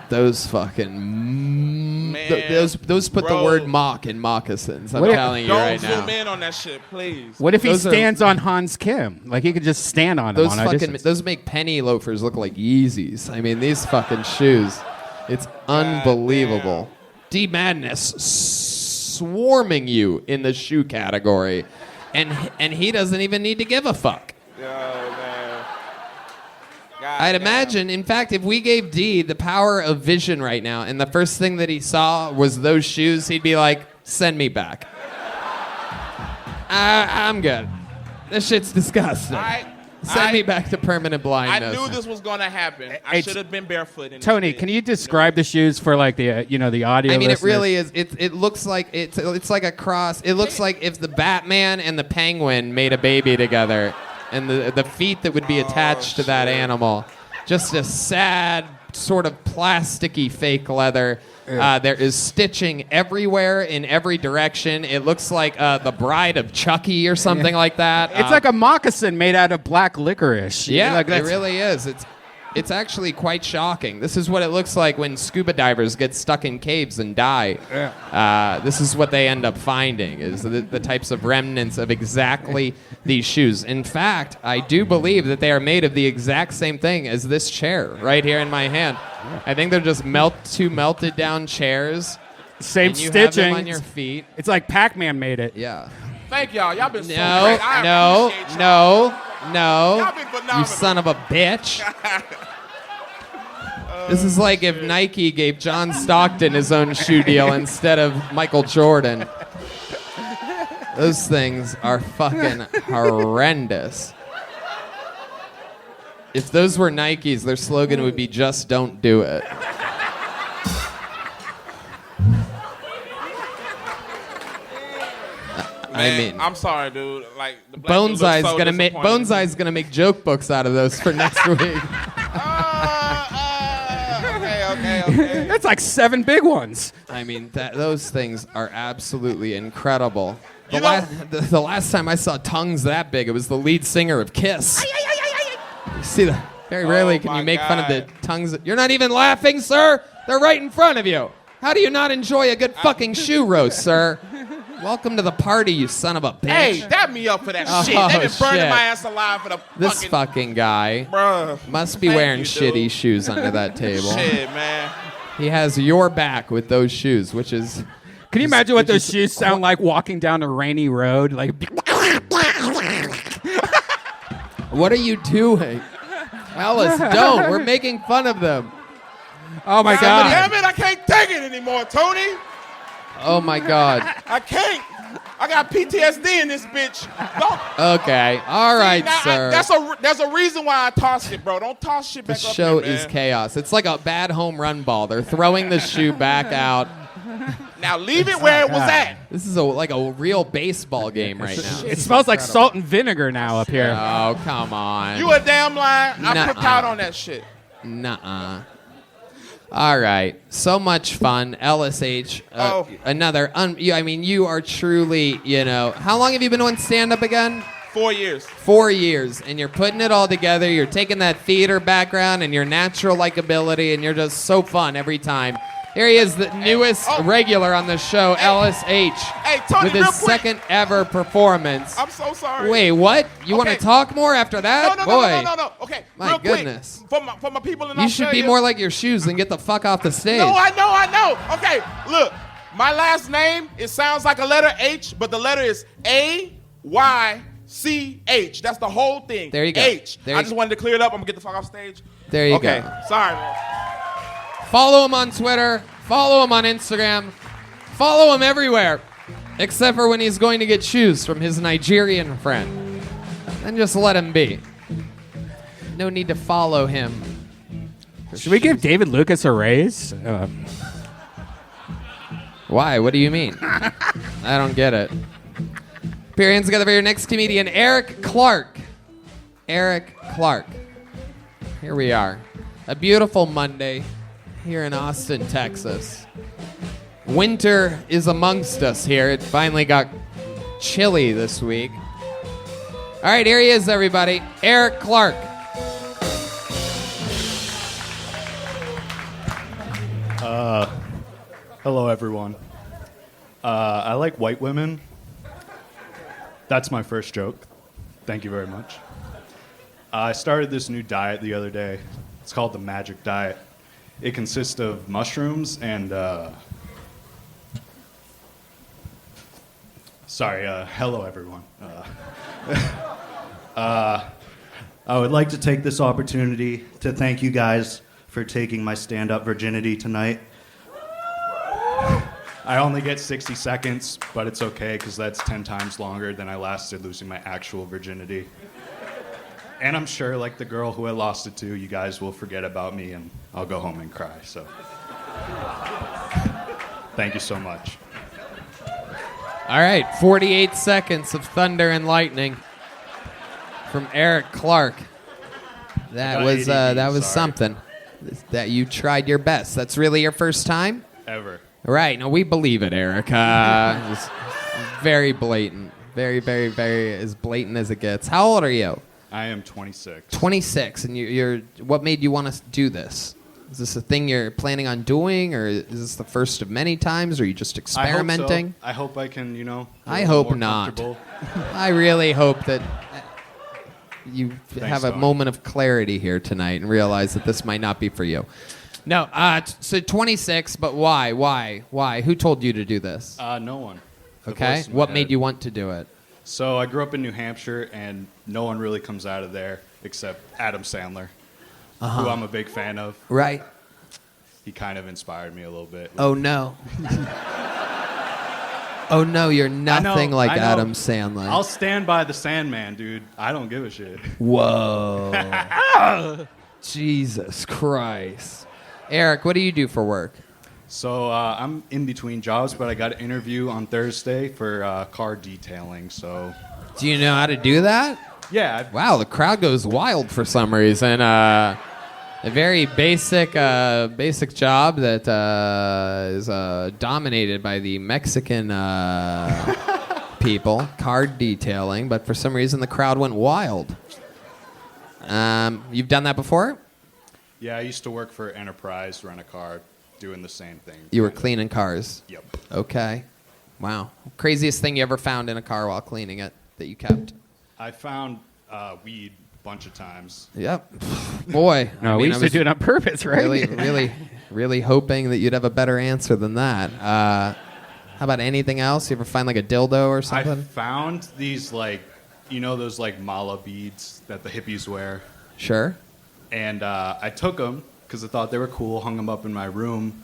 Those fucking those put the word mock in moccasins. I'm telling you right now. Don't zoom in on that shit, please. What if he stands on Hans Kim? Like he could just stand on him on auditions. Those make penny loafers look like Yeezys. I mean, these fucking shoes. It's unbelievable. D Madness swarming you in the shoe category, and he doesn't even need to give a fuck. Yo, man. I'd imagine, in fact, if we gave D the power of vision right now, and the first thing that he saw was those shoes, he'd be like, send me back. I'm good. This shit's disgusting. Send me back to permanent I blindness. knew this was gonna happen. I Hey, should have been barefoot. In Tony, can you describe the shoes for like the the audio? I mean, it listeners? really is. It looks like it's like a cross. It looks like if the Batman and the Penguin made a baby together, and the feet that would be attached to that animal. Just a sad, sort of plasticky fake leather. There is stitching everywhere in every direction. It looks like the Bride of Chucky or something like that. It's like a moccasin made out of black licorice. Yeah, Like, it that's- really is. It's actually quite shocking. This is what it looks like when scuba divers get stuck in caves and die. This is what they end up finding, is the types of remnants of exactly these shoes. In fact, I do believe that they are made of the exact same thing as this chair right here in my hand. I think they're just two melted down chairs. Same and you stitching. have them on your feet. It's like Pac-Man made it. Yeah. Thank y'all. Y'all been so No, great. I appreciate y'all. no. Y'all been phenomenal. You son of a bitch. This is like if Nike gave John Stockton his own shoe deal instead of Michael Jordan. Those things are fucking horrendous. If those were Nikes, their slogan would be "Just don't do it." I mean, I'm sorry, dude. Like the black dude looks Boneseye's so gonna make disappointed. Boneseye's gonna make joke books out of those for next week. Okay. That's like 7 big ones. I mean, those things are absolutely incredible. You know- The last time I saw tongues that big, it was the lead singer of Kiss. You see that? Very rarely can my you make fun of the God. tongues. You're not even laughing, sir. They're right in front of you. How do you not enjoy a good fucking shoe roast, sir? Welcome to the party, you son of a bitch. Hey, dab me up for that Oh, shit. They've been burning shit. my ass alive for the This fucking guy Bruh. must be Thank wearing you, shitty dude. shoes under that table. Shit, man. He has your back with those shoes, which is... Can you imagine what those shoes sound like walking down a rainy road? Like, What are you doing? Ellis, don't. We're making fun of them. oh my Damn God. it, I can't take it anymore, Tony. Oh my God. I can't. I got PTSD in this bitch. Don't. Okay. All right, Now, sir. there's a reason why I toss it, bro. Don't toss shit back This up show here, is man. chaos. It's like a bad home run ball. They're throwing the shoe back out. Now leave it where it was at. This is like a real baseball game right now. It smells like salt and vinegar now up here. Oh, come on. You a damn lie. I Nuh-uh. put out on that shit. Nuh-uh. All right. So much fun. Ellis H. Another. I mean, you are truly, how long have you been doing stand-up again? 4 years. 4 years. And you're putting it all together. You're taking that theater background and your natural likability, and you're just so fun every time. Here he is, the newest regular on the show, Ellis H. Hey, Tony, with his real quick. second ever performance. I'm so sorry. Wait, what? You want to Okay. talk more after that? No. Boy, No. Okay, My real quick. goodness. For my people in you Australia. should be more like your shoes and get the fuck off the stage. No, I know. Okay, look. My last name, it sounds like a letter H, but the letter is AYCH. That's the whole thing. There you go. H. There I you just wanted to clear it up. I'm going to get the fuck off stage. There you Okay, go. sorry, man. Follow him on Twitter. Follow him on Instagram. Follow him everywhere. Except for when he's going to get shoes from his Nigerian friend. Then just let him be. No need to follow him. Should we give David Lucas a raise? Why? What do you mean? I don't get it. Put your hands together for your next comedian, Eric Clark. Eric Clark. Here we are. A beautiful Monday here in Austin, Texas. Winter is amongst us here. It finally got chilly this week. All right, here he is, everybody. Eric Clark. Hello, everyone. I like white women. That's my first joke. Thank you very much. I started this new diet the other day. It's called the Magic Diet. It consists of mushrooms and, hello, everyone. I would like to take this opportunity to thank you guys for taking my stand-up virginity tonight. I only get 60 seconds, but it's okay because that's 10 times longer than I lasted losing my actual virginity. And I'm sure, like the girl who I lost it to, you guys will forget about me and I'll go home and cry. So, thank you so much. All right, 48 seconds of thunder and lightning from Eric Clark. That got was ADD, sorry. something. That you tried your best. That's really your first time? Ever. Right. No, we believe it, Eric. It's very blatant. Very, very, very as blatant as it gets. How old are you? I am 26. 26. And you're. What made you want to do this? Is this a thing you're planning on doing, or is this the first of many times, or are you just experimenting? I hope I can, be I a hope more not. comfortable. I really hope that you have a Tony. moment of clarity here tonight and realize that this might not be for you. No, so 26, but why? Why? Who told you to do this? No one. The Okay. voice in my What made head. you want to do it? So I grew up in New Hampshire, and no one really comes out of there except Adam Sandler, who I'm a big fan of. Right. He kind of inspired me a little bit. Oh, no. Oh, no, you're I nothing know, like I know. Adam Sandler. I'll stand by the Sandman, dude. I don't give a shit. Whoa. Jesus Christ. Eric, what do you do for work? So I'm in between jobs, but I got an interview on Thursday for car detailing. So Do you know how to do that? yeah, Wow, the crowd goes wild for some reason. A very basic job that is dominated by the Mexican people, car detailing, but for some reason the crowd went wild. You've done that before? yeah. I used to work for Enterprise, rent a car, doing the same thing. You were cleaning cars. Yep. Okay. Wow. Craziest thing you ever found in a car while cleaning it that you kept? I found weed a bunch of times. Yep. Boy. No, I we mean, used I to was do it on purpose, right? really hoping that you'd have a better answer than that. How about anything else? You ever find like a dildo or I something? found these those like mala beads that the hippies wear, Sure. and I took them because I thought they were cool. Hung them up in my room,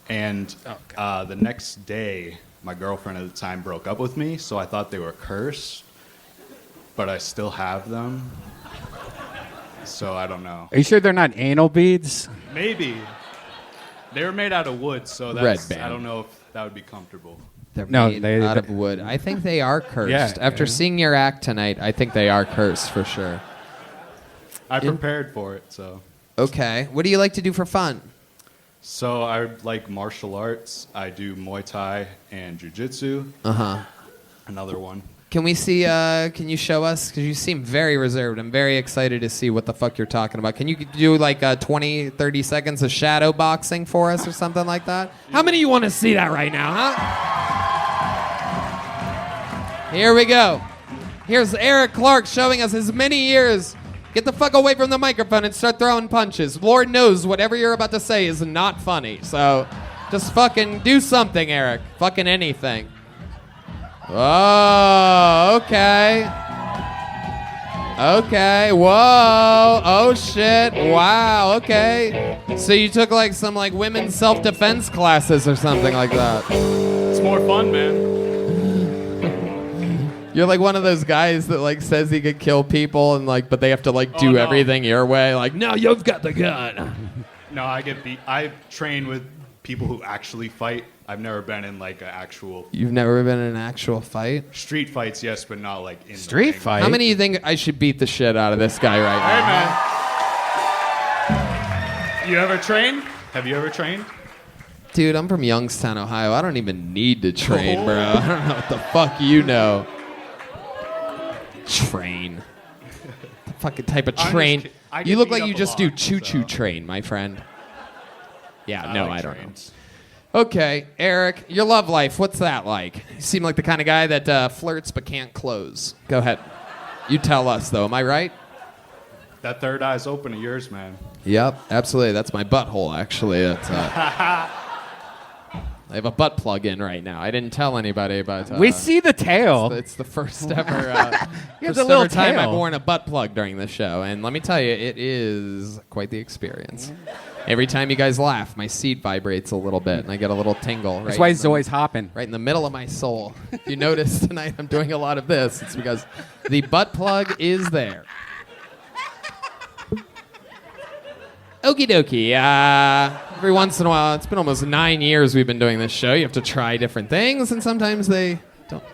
and the next day, my girlfriend at the time broke up with me, so I thought they were cursed, but I still have them. So I don't know. Are you sure they're not anal beads? Maybe they were made out of wood, so that's Redban. I don't know if that would be comfortable. They're No, made they- out of wood. I think they are cursed. Yeah, After yeah. seeing your act tonight, I think they are cursed for sure. I prepared for it, so. Okay. What do you like to do for fun? So I like martial arts. I do Muay Thai and Jiu-Jitsu. Uh-huh. Another one. Can we see, can you show us? Because you seem very reserved. I'm very excited to see what the fuck you're talking about. Can you do like 20, 30 seconds of shadow boxing for us or something like that? How many of you want to see that right now, huh? Here we go. Here's Eric Clark showing us his many years. Get the fuck away from the microphone and start throwing punches. Lord knows whatever you're about to say is not funny. So just fucking do something, Eric. Fucking anything. Oh, okay. Okay, whoa. Oh, shit. Wow, okay. So you took like some like women's self-defense classes or something like that. It's more fun, man. You're like one of those guys that like says he could kill people and like, but they have to like do Oh, no. everything your way. Like, no, you've got the gun. No, I get beat. I train with people who actually fight. I've never been in like an actual You've never been in an actual fight? street fights, yes, but not like in Street the ring. fight? How many do you think I should beat the shit out of this guy right Hey, now? man. You ever trained? Have you ever trained? Dude, I'm from Youngstown, Ohio. I don't even need to train, bro. I don't know what the fuck you know. Train. The fucking type of I'm just train. kid- I You get look beat like up you a just do lot, choo-choo so- train, my friend. Yeah, no, like I don't trains. know. Okay, Eric, your love life, what's that like? You seem like the kind of guy that flirts but can't close. Go ahead. You tell us, though. Am I right? That third eye's open to yours, man. Yep, absolutely. That's my butthole, actually. That's, I have a butt plug in right now. I didn't tell anybody, but we see the tail. it's the first ever, You have first the little ever time I've tail. worn a butt plug during the show, and let me tell you, it is quite the experience. Every time you guys laugh, my seat vibrates a little bit, and I get a little tingle. That's right why in he's the- always hopping. right in the middle of my soul. If you notice tonight, I'm doing a lot of this. It's because the butt plug is there. Okie dokie. Every once in a while, it's been almost 9 years we've been doing this show. You have to try different things, and sometimes they don't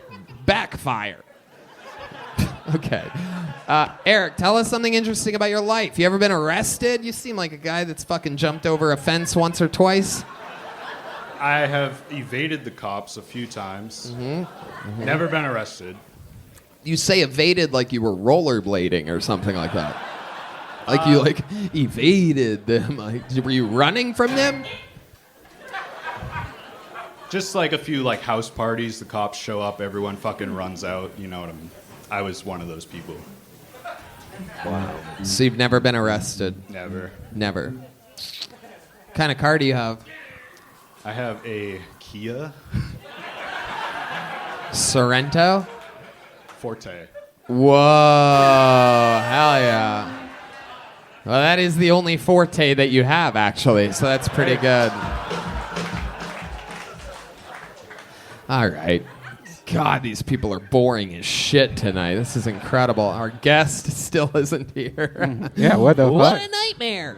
backfire. Okay. Eric, tell us something interesting about your life. You ever been arrested? You seem like a guy that's fucking jumped over a fence once or twice. I have evaded the cops a few times. Never been arrested. You say evaded like you were rollerblading or something like that. Like you evaded them. Like, were you running from them? Just like a few like house parties, the cops show up, everyone fucking runs out. You know what I mean? I was one of those people. Wow. So you've never been arrested? Never. Never. What kind of car do you have? I have a Kia Sorrento? Forte. Whoa, hell yeah. Well, that is the only Forte that you have, actually, so that's pretty good. All right. God, these people are boring as shit tonight. This is incredible. Our guest still isn't here. Yeah, what the What fuck? a nightmare.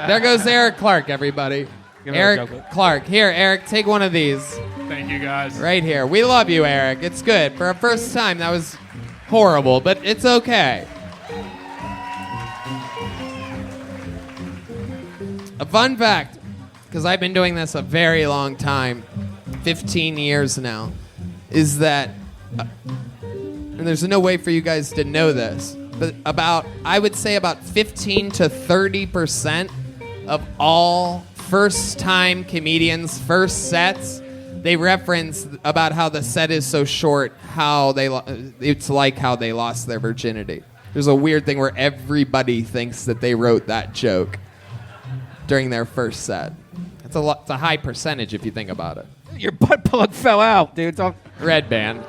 There goes Eric Clark, everybody. Eric Clark. Here, Eric, take one of these. Thank you, guys. Right here. We love you, Eric. It's good. For a first time, that was horrible, but it's okay. A fun fact, because I've been doing this a very long time, 15 years now, is that, and there's no way for you guys to know this, but I would say about 15 to 30% of all first-time comedians' first sets, they reference about how the set is so short, how it's like how they lost their virginity. There's a weird thing where everybody thinks that they wrote that joke during their first set. It's a high percentage if you think about it. Your butt plug fell out, dude. Redban.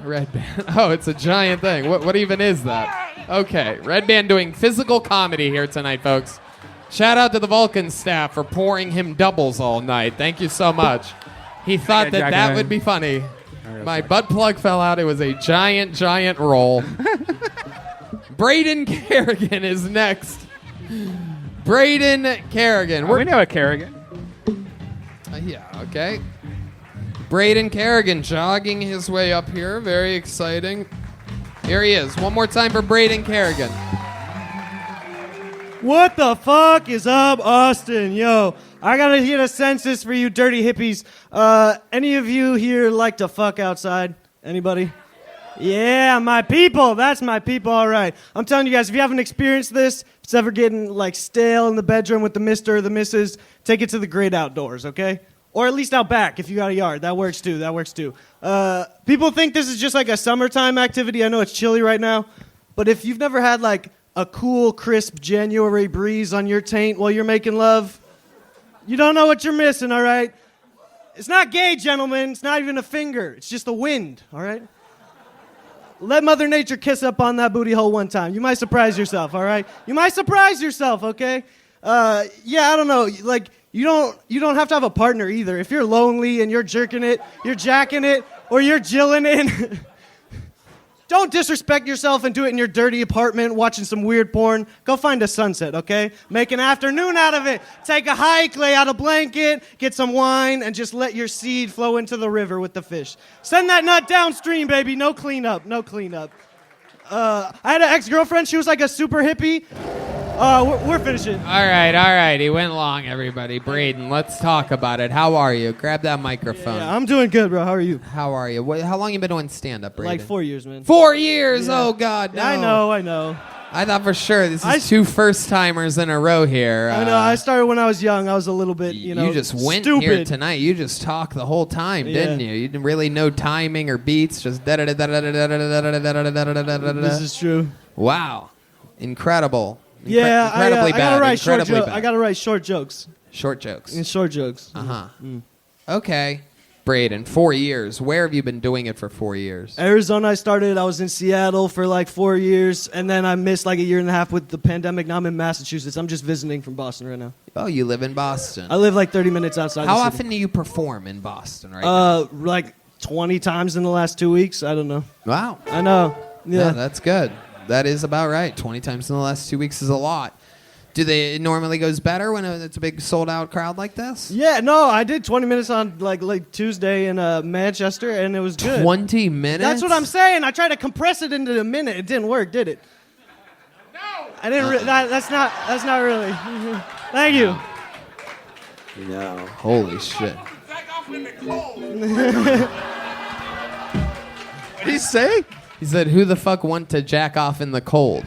Redban. Oh, it's a giant thing. What even is that? Okay, Redban doing physical comedy here tonight, folks. Shout out to the Vulcan staff for pouring him doubles all night. Thank you so much. He thought that would be funny. My butt plug fell out. It was a giant, giant roll. Brayden Kerrigan is next. Brayden Kerrigan. We know a Kerrigan. Yeah, okay. Brayden Kerrigan jogging his way up here. Very exciting. Here he is. One more time for Brayden Kerrigan. What the fuck is up, Austin? Yo, I gotta get a census for you dirty hippies. Any of you here like to fuck outside? Anybody? Yeah, my people. That's my people, all right. I'm telling you guys, if you haven't experienced this, if it's ever getting like stale in the bedroom with the mister or the missus, take it to the great outdoors, okay? Or at least out back if you got a yard. That works too. People think this is just like a summertime activity. I know it's chilly right now. But if you've never had like a cool, crisp January breeze on your taint while you're making love, you don't know what you're missing, all right? It's not gay, gentlemen. It's not even a finger. It's just the wind, all right? Let Mother Nature kiss up on that booty hole one time. You might surprise yourself, all right? You might surprise yourself, okay? I don't know. Like, you don't have to have a partner either. If you're lonely and you're jerking it, you're jacking it, or you're jilling it, don't disrespect yourself and do it in your dirty apartment watching some weird porn. Go find a sunset, okay? Make an afternoon out of it. Take a hike, lay out a blanket, get some wine, and just let your seed flow into the river with the fish. Send that nut downstream, baby. No cleanup. I had an ex-girlfriend. She was like a super hippie. We're finishing. All right. He went long, everybody. Brayden, let's talk about it. How are you? Grab that microphone. Yeah, I'm doing good, bro. How are you? How are you? How long you been doing stand-up, Brayden? Like 4 years, man. 4 years? Yeah. Oh, God, no. I know. I thought for sure this is two first-timers in a row here. I know. I started when I was young. I was a little bit, You just went stupid. here tonight. You just talked the whole time, didn't you? You didn't really know timing or beats. Just da da da da da da da da da da da. This is true. Wow. Incredible. Yeah, Incredibly I bad. I gotta write short jokes. Short jokes. Short jokes. Uh-huh. Okay. Brayden, 4 years. Where have you been doing it for 4 years? Arizona, I was in Seattle for like 4 years, and then I missed like a year and a half with the pandemic. Now I'm in Massachusetts. I'm just visiting from Boston right now. Oh, you live in Boston. I live like 30 minutes outside How the city. often do you perform in Boston right now? Like 20 times in the last 2 weeks. I don't know. Wow. I know. Yeah. That's good. That is about right. 20 times in the last 2 weeks is a lot. Do they it normally goes better when it's a big sold out crowd like this? Yeah, no, I did 20 minutes on like Tuesday in Manchester, and it was good. 20 minutes? That's what I'm saying. I tried to compress it into a minute. It didn't work, did it? No. I didn't. That's not really. Thank you. No. Holy shit. What did he say? He said, "Who the fuck want to jack off in the cold?"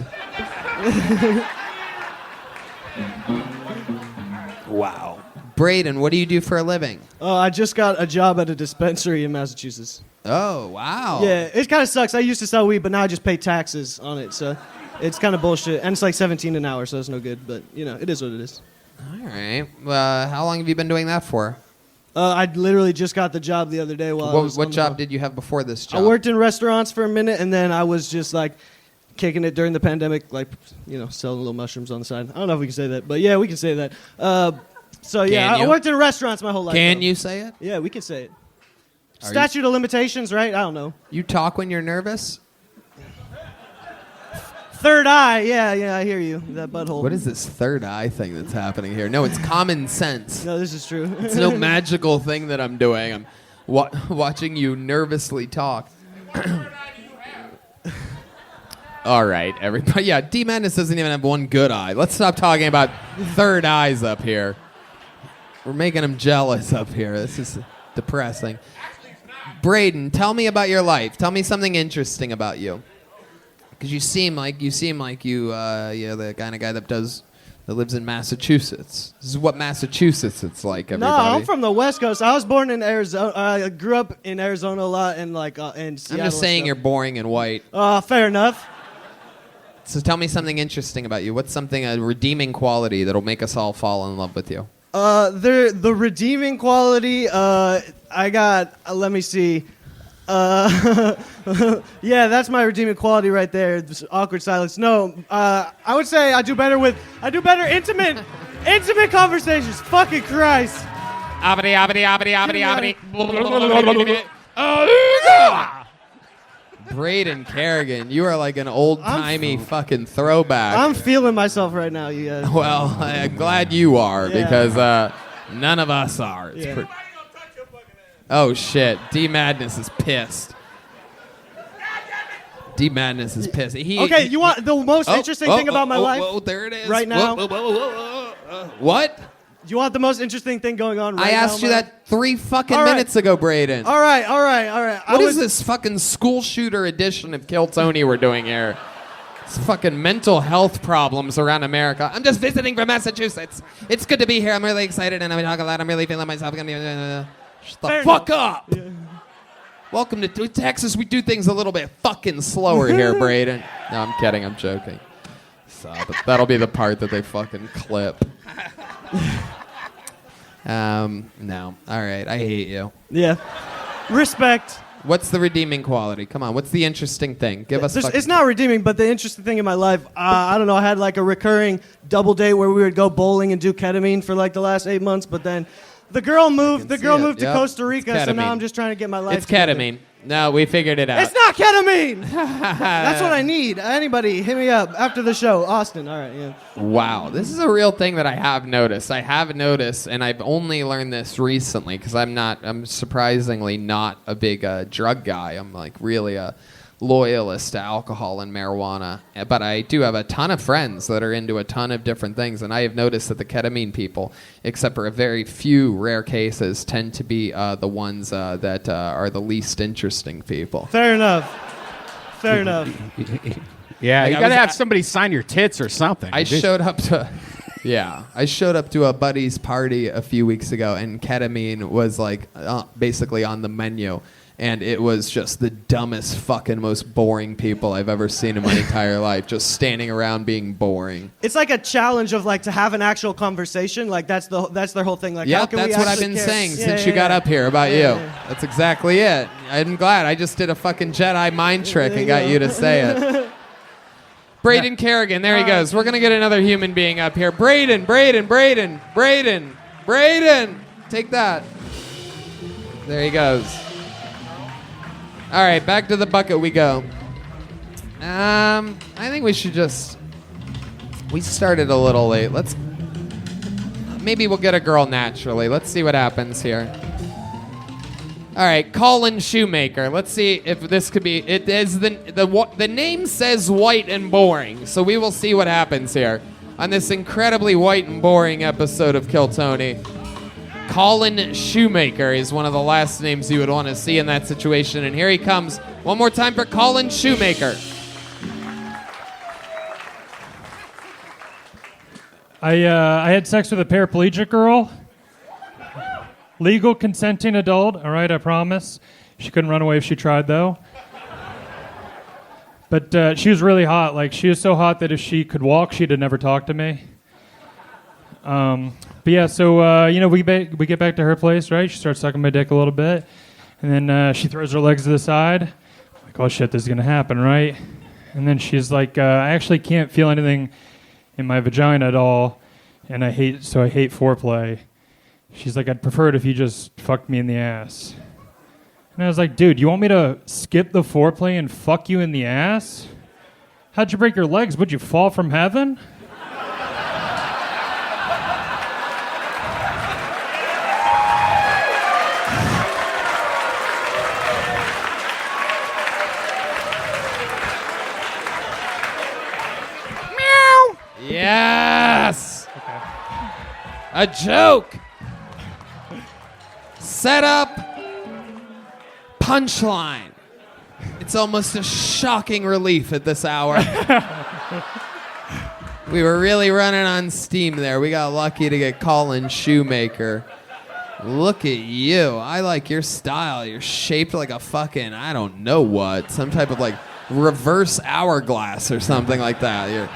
Wow. Brayden, what do you do for a living? I just got a job at a dispensary in Massachusetts. Oh, wow. Yeah, it kind of sucks. I used to sell weed, but now I just pay taxes on it, so it's kind of bullshit. And it's like $17 an hour, so it's no good. But it is what it is. All right. How long have you been doing that for? I literally just got the job the other day. What job did you have before this job? I worked in restaurants for a minute, and then I was just like kicking it during the pandemic, like selling little mushrooms on the side. I don't know if we can say that, but yeah, we can say that. I worked in restaurants my whole life. Can you say it? Yeah, we can say it. Statute of limitations, right? I don't know. You talk when you're nervous? Third eye, yeah, I hear you. That butthole. What is this third eye thing that's happening here? No, it's common sense. No, this is true. It's no magical thing that I'm doing. I'm watching you nervously talk. All right, everybody. Yeah, D Madness doesn't even have one good eye. Let's stop talking about third eyes up here. We're making him jealous up here. This is depressing. Brayden, tell me about your life. Tell me something interesting about you. Because you seem like you're the kind of guy that lives in Massachusetts. This is what Massachusetts it's like, everybody. No, I'm from the West Coast. I was born in Arizona. I grew up in Arizona a lot, and in Seattle. I'm just saying you're boring and white. Fair enough. So tell me something interesting about you. What's a redeeming quality that'll make us all fall in love with you? The redeeming quality. I got. Let me see. Yeah, that's my redeeming quality right there. This awkward silence. No, I would say I do better intimate conversations. Fucking Christ. Abadi, abadi, abadi, abadi, abadi. Brayden Kerrigan, you are like an old-timey fucking throwback. I'm feeling myself right now, you guys. Well, I'm glad you are, because none of us are. Yeah. Oh, shit. D Madness is pissed. D Madness is pissed. You want the most interesting thing about my life? Oh, there it is. Right now? What? Do you want the most interesting thing going on right now? I asked you that 3 fucking minutes ago, Brayden. All right. What is this fucking school shooter edition of Kill Tony we're doing here? It's fucking mental health problems around America. I'm just visiting from Massachusetts. It's good to be here. I'm really excited and I'm talking a lot. I'm really feeling myself. Shut the fuck up. Yeah. Welcome to Texas. We do things a little bit fucking slower here, Brayden. No, I'm kidding. I'm joking. But that'll be the part that they fucking clip. No. All right. I hate you. Yeah. Respect. What's the redeeming quality? Come on. What's the interesting thing? Give us. It's not redeeming, but the interesting thing in my life, I don't know. I had like a recurring double date where we would go bowling and do ketamine for like the last 8 months, but then the girl moved. The girl moved to Costa Rica, so now I'm just trying to get my life. It's ketamine. No, we figured it out. It's not ketamine. That's what I need. Anybody, hit me up after the show. Austin. All right. Yeah. Wow, this is a real thing that I have noticed. And I've only learned this recently because I'm surprisingly not a big drug guy. I'm like really a loyalist to alcohol and marijuana. But I do have a ton of friends that are into a ton of different things. And I have noticed that the ketamine people, except for a very few rare cases, tend to be the ones that are the least interesting people. Fair enough. Yeah, you gotta have somebody sign your tits or something. I showed up to a buddy's party a few weeks ago, and ketamine was like basically on the menu. And it was just the dumbest, fucking, most boring people I've ever seen in my entire life, just standing around being boring. It's like a challenge of like to have an actual conversation. Like that's their whole thing. Like, yeah, that's what I've been saying since you got up here about you. Yeah. That's exactly it. I'm glad I just did a fucking Jedi mind trick and got you to say it. Brayden Kerrigan, there he goes. We're gonna get another human being up here. Brayden. Take that. There he goes. All right, back to the bucket we go. I think we should just We started a little late. Maybe we'll get a girl naturally. Let's see what happens here. All right, Colin Shoemaker. Let's see if this could be. It is the name says white and boring, so we will see what happens here on this incredibly white and boring episode of Kill Tony. Colin Shoemaker is one of the last names you would want to see in that situation, and here he comes one more time for Colin Shoemaker. I had sex with a paraplegic girl. Legal, consenting adult. All right, I promise. She couldn't run away if she tried, though. But she was really hot. Like, she was so hot that if she could walk, she'd have never talked to me. But yeah, so, we get back to her place, right? She starts sucking my dick a little bit. And then she throws her legs to the side. I'm like, oh, shit, this is going to happen, right? And then she's like, I actually can't feel anything in my vagina at all. And I hate foreplay. She's like, I'd prefer it if you just fucked me in the ass. And I was like, dude, you want me to skip the foreplay and fuck you in the ass? How'd you break your legs? Would you fall from heaven? Meow. Yes. Okay. A joke. Set up, punchline. It's almost a shocking relief at this hour. We were really running on steam there. We got lucky to get Colin Shoemaker. Look at you. I like your style. You're shaped like a fucking, I don't know what, some type of like reverse hourglass or something like that.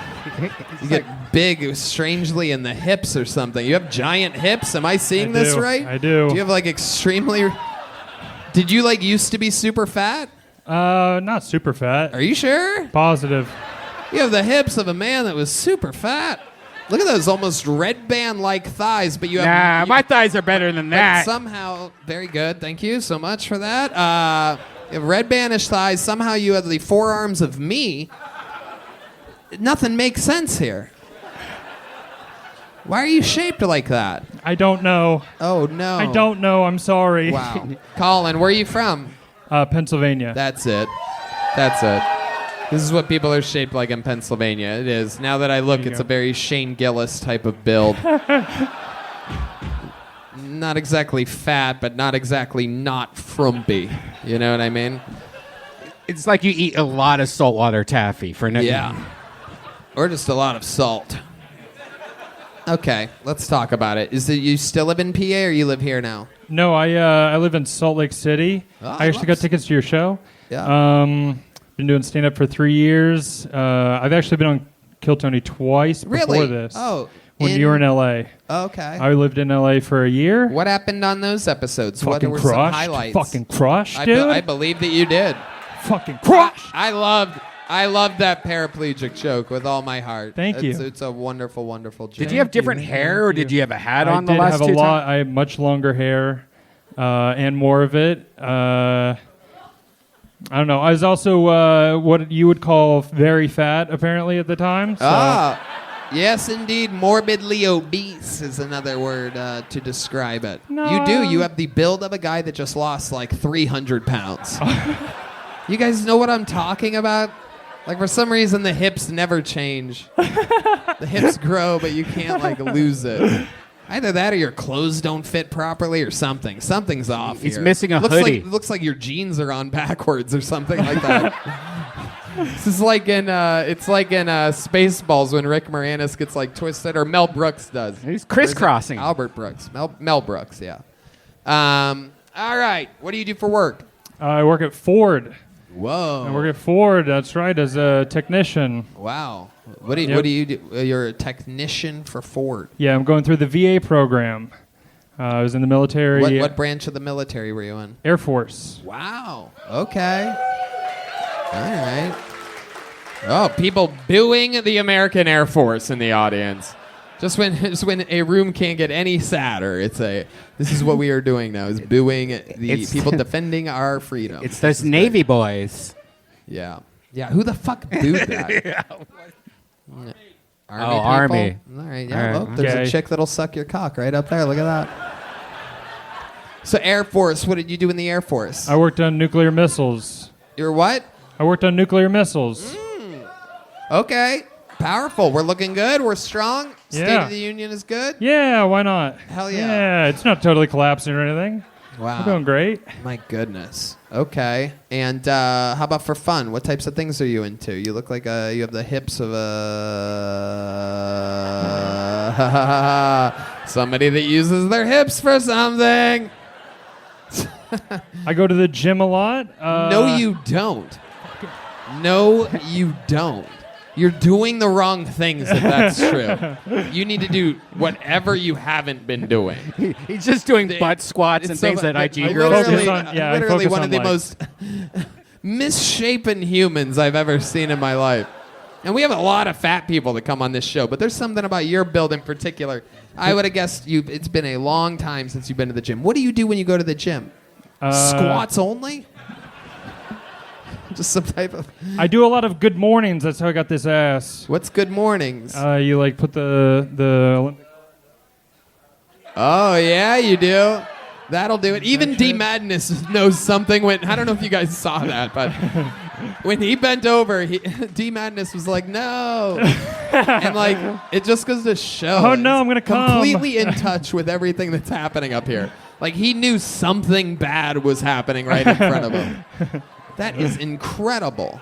You get big strangely in the hips or something. You have giant hips. Am I seeing this right? I do. Do you have like extremely... Did you like used to be super fat? Not super fat. Are you sure? Positive. You have the hips of a man that was super fat. Look at those almost Redban-like thighs, but you have... my thighs are better than that. But somehow... Very good. Thank you so much for that. You have Redban-ish thighs. Somehow you have the forearms of me. Nothing makes sense here. Why are you shaped like that? I don't know. Oh, no. I don't know. I'm sorry. Wow. Colin, where are you from? Pennsylvania. That's it. This is what people are shaped like in Pennsylvania. It is. Now that I look, it's a very Shane Gillis type of build. Not exactly fat, but not exactly not frumpy. You know what I mean? It's like you eat a lot of saltwater taffy for no. Yeah. Or just a lot of salt. Okay, let's talk about it. Is it you still live in PA or you live here now? No, I live in Salt Lake City. Oh, I actually got tickets to your show. Yeah. Been doing stand-up for 3 years. I've actually been on Kill Tony twice before this. Oh. When you were in LA. Okay. I lived in LA for a year. What happened on those episodes? Fucking what were crushed. some highlights? Fucking crushed, dude. I believe that you did. Fucking crushed. I loved that paraplegic joke with all my heart. Thank you. It's a wonderful, wonderful joke. Did you have different hair, or did you have a hat on the I did last have a two lot. times? I have much longer hair and more of it. I don't know. I was also what you would call very fat, apparently, at the time. So. Yes, indeed. Morbidly obese is another word to describe it. No. You do. You have the build of a guy that just lost like 300 pounds. You guys know what I'm talking about? Like, for some reason, the hips never change. The hips grow, but you can't, like, lose it. Either that or your clothes don't fit properly or something. Something's off He's here. missing a hoodie. Looks like your jeans are on backwards or something like that. This is like in Spaceballs when Rick Moranis gets like twisted, or Mel Brooks does. He's crisscrossing. Albert Brooks. Mel Brooks, yeah. All right. What do you do for work? I work at Ford. Whoa. I work at Ford, that's right, as a technician. Wow. What do you do? You're a technician for Ford. Yeah, I'm going through the VA program. I was in the military. What branch of the military were you in? Air Force. Wow. Okay. All right. Oh, people booing the American Air Force in the audience. Just when a room can't get any sadder, this is what we are doing now, is booing the people defending our freedom. It's those Navy boys. Yeah. Yeah, who the fuck booed that? Army. People? All right, yeah. All Oh, right. there's Okay. a chick that'll suck your cock right up there. Look at that. So Air Force, what did you do in the Air Force? I worked on nuclear missiles. You're what? I worked on nuclear missiles. Okay. Powerful. We're looking good. We're strong. State Yeah. of the Union is good. Yeah, why not? Hell yeah. Yeah, it's not totally collapsing or anything. Wow. We're doing great. My goodness. Okay. And how about for fun? What types of things are you into? You look like you have the hips of a somebody that uses their hips for something. I go to the gym a lot. No, you don't. No, you don't. You're doing the wrong things if that's true. You need to do whatever you haven't been doing. He's just doing butt squats and things that IG girls do. Literally focus one on of the legs. most misshapen humans I've ever seen in my life. And we have a lot of fat people that come on this show, but there's something about your build in particular. I would have guessed it's been a long time since you've been to the gym. What do you do when you go to the gym? Squats only? Just some type of... I do a lot of good mornings. That's how I got this ass. What's good mornings? You like put the Oh, yeah, you do. That'll do it. Even D Madness knows something when... I don't know if you guys saw that, but when he bent over, D Madness was like, no. And, like, it just goes to show. Oh, no, I'm going to come. Completely in touch with everything that's happening up here. Like, he knew something bad was happening right in front of him. That is incredible.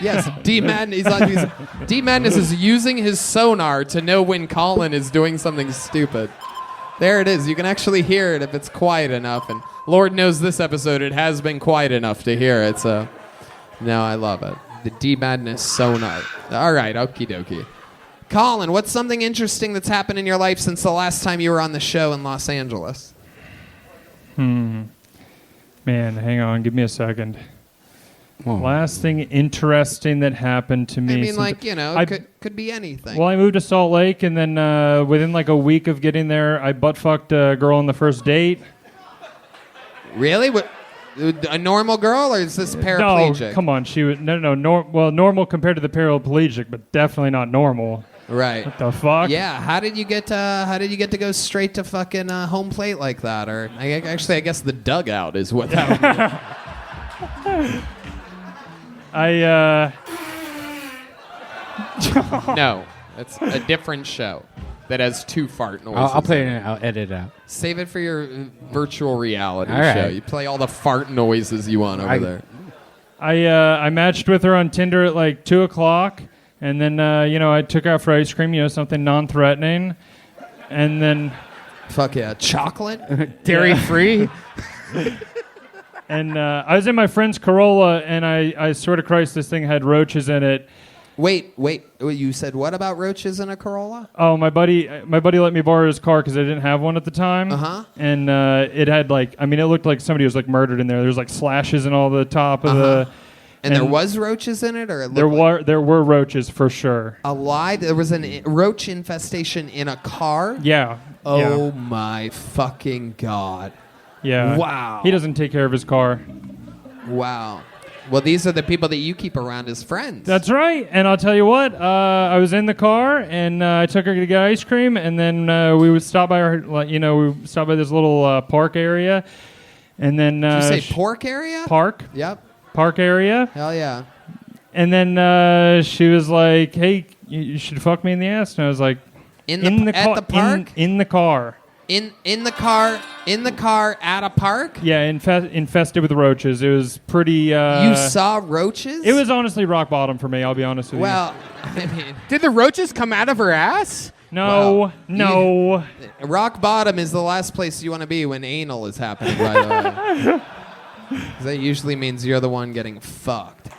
Yes, D Madness is using his sonar to know when Colin is doing something stupid. There it is. You can actually hear it if it's quiet enough. And Lord knows this episode it has been quiet enough to hear it. So, no, I love it. The D Madness sonar. All right, okie dokie. Colin, what's something interesting that's happened in your life since the last time you were on the show in Los Angeles? Man, hang on. Give me a second. Last thing interesting that happened to me. I mean, since like, you know, I- could be anything. Well, I moved to Salt Lake, and then within like a week of getting there, I butt fucked a girl on the first date. Really? What, a normal girl, or is this paraplegic? No, come on. She was normal compared to the paraplegic, but definitely not normal. Right. What the fuck? Yeah. How did you get to go straight to fucking home plate like that? Or I guess the dugout is what that would be. No, that's a different show that has two fart noises. I'll play it. I'll edit it out. Save it for your virtual reality All right. show. You play all the fart noises you want over there. I matched with her on Tinder at like 2:00, and then I took her out for ice cream, something non-threatening, and then Fuck yeah, chocolate, Dairy free. and I was in my friend's Corolla, and I swear to Christ, this thing had roaches in it. Wait. You said what about roaches in a Corolla? Oh, my buddy let me borrow his car because I didn't have one at the time. Uh-huh. And it had it looked like somebody was like murdered in there. There's like slashes in all the top of the. And there was roaches in it, or it There looked were roaches for sure. a lie. There was a roach infestation in a car. Yeah. Oh my fucking god! Yeah. Wow. He doesn't take care of his car. Wow. Well, these are the people that you keep around as friends. That's right. And I'll tell you what, I was in the car and I took her to get ice cream, and then we would stop by we stopped by this little park area, and then Did you say pork area? park Yep. area, Hell yeah. and then she was like, "Hey, you should fuck me in the ass," and I was like, At car, the park? in the car." In the car at a park? Yeah, infested with roaches. It was pretty. You saw roaches? It was honestly rock bottom for me. I'll be honest with Well, I mean, Did the roaches come out of her ass? you. No. rock bottom is the last place you want to be when anal is happening, by the way. 'Cause that usually means you're the one getting fucked.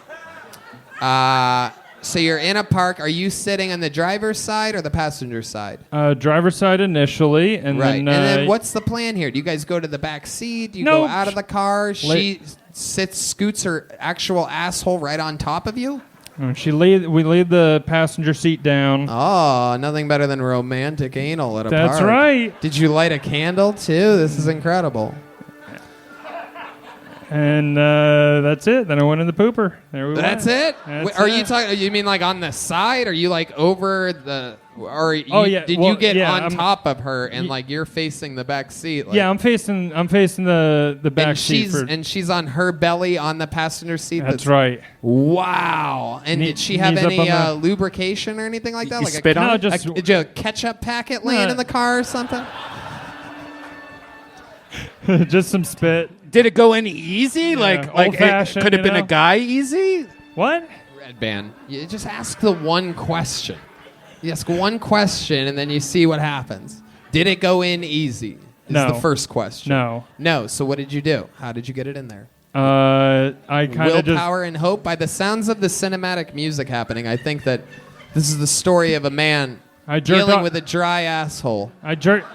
So you're in a park. Are you sitting on the driver's side or the passenger side? Driver's side initially, and Right. then. And then what's the plan here? Do you guys go to the back seat? Do you No. go out of the car? She scoots her actual asshole right on top of you? We laid the passenger seat down. Oh, nothing better than romantic anal at a park. That's right. Did you light a candle too? This is incredible. And that's it. Then I went in the pooper. There we That's went. it? That's Are it. you talking? You mean like on the side? Are you like over the? Or you, Oh, yeah. did Well, you get yeah, on I'm- top of her and like you're facing the back seat? Like, Yeah, I'm facing the back and seat. she's on her belly on the passenger seat. That's right. Wow. And did she have knees up any on the- lubrication or anything like that? You Like spit on No, it? just did you have a ketchup packet laying in the car or something? just some spit. Did it go in easy? Like old-fashioned, could have you been a know? guy easy? What? Redban. You just ask the one question. You ask one question and then you see what happens. Did it go in easy? Is No. the first question. No. No. So what did you do? How did you get it in there? I kind of just. Willpower and hope. By the sounds of the cinematic music happening, I think that this is the story of a man I jerked dealing off- with a dry asshole. I jerked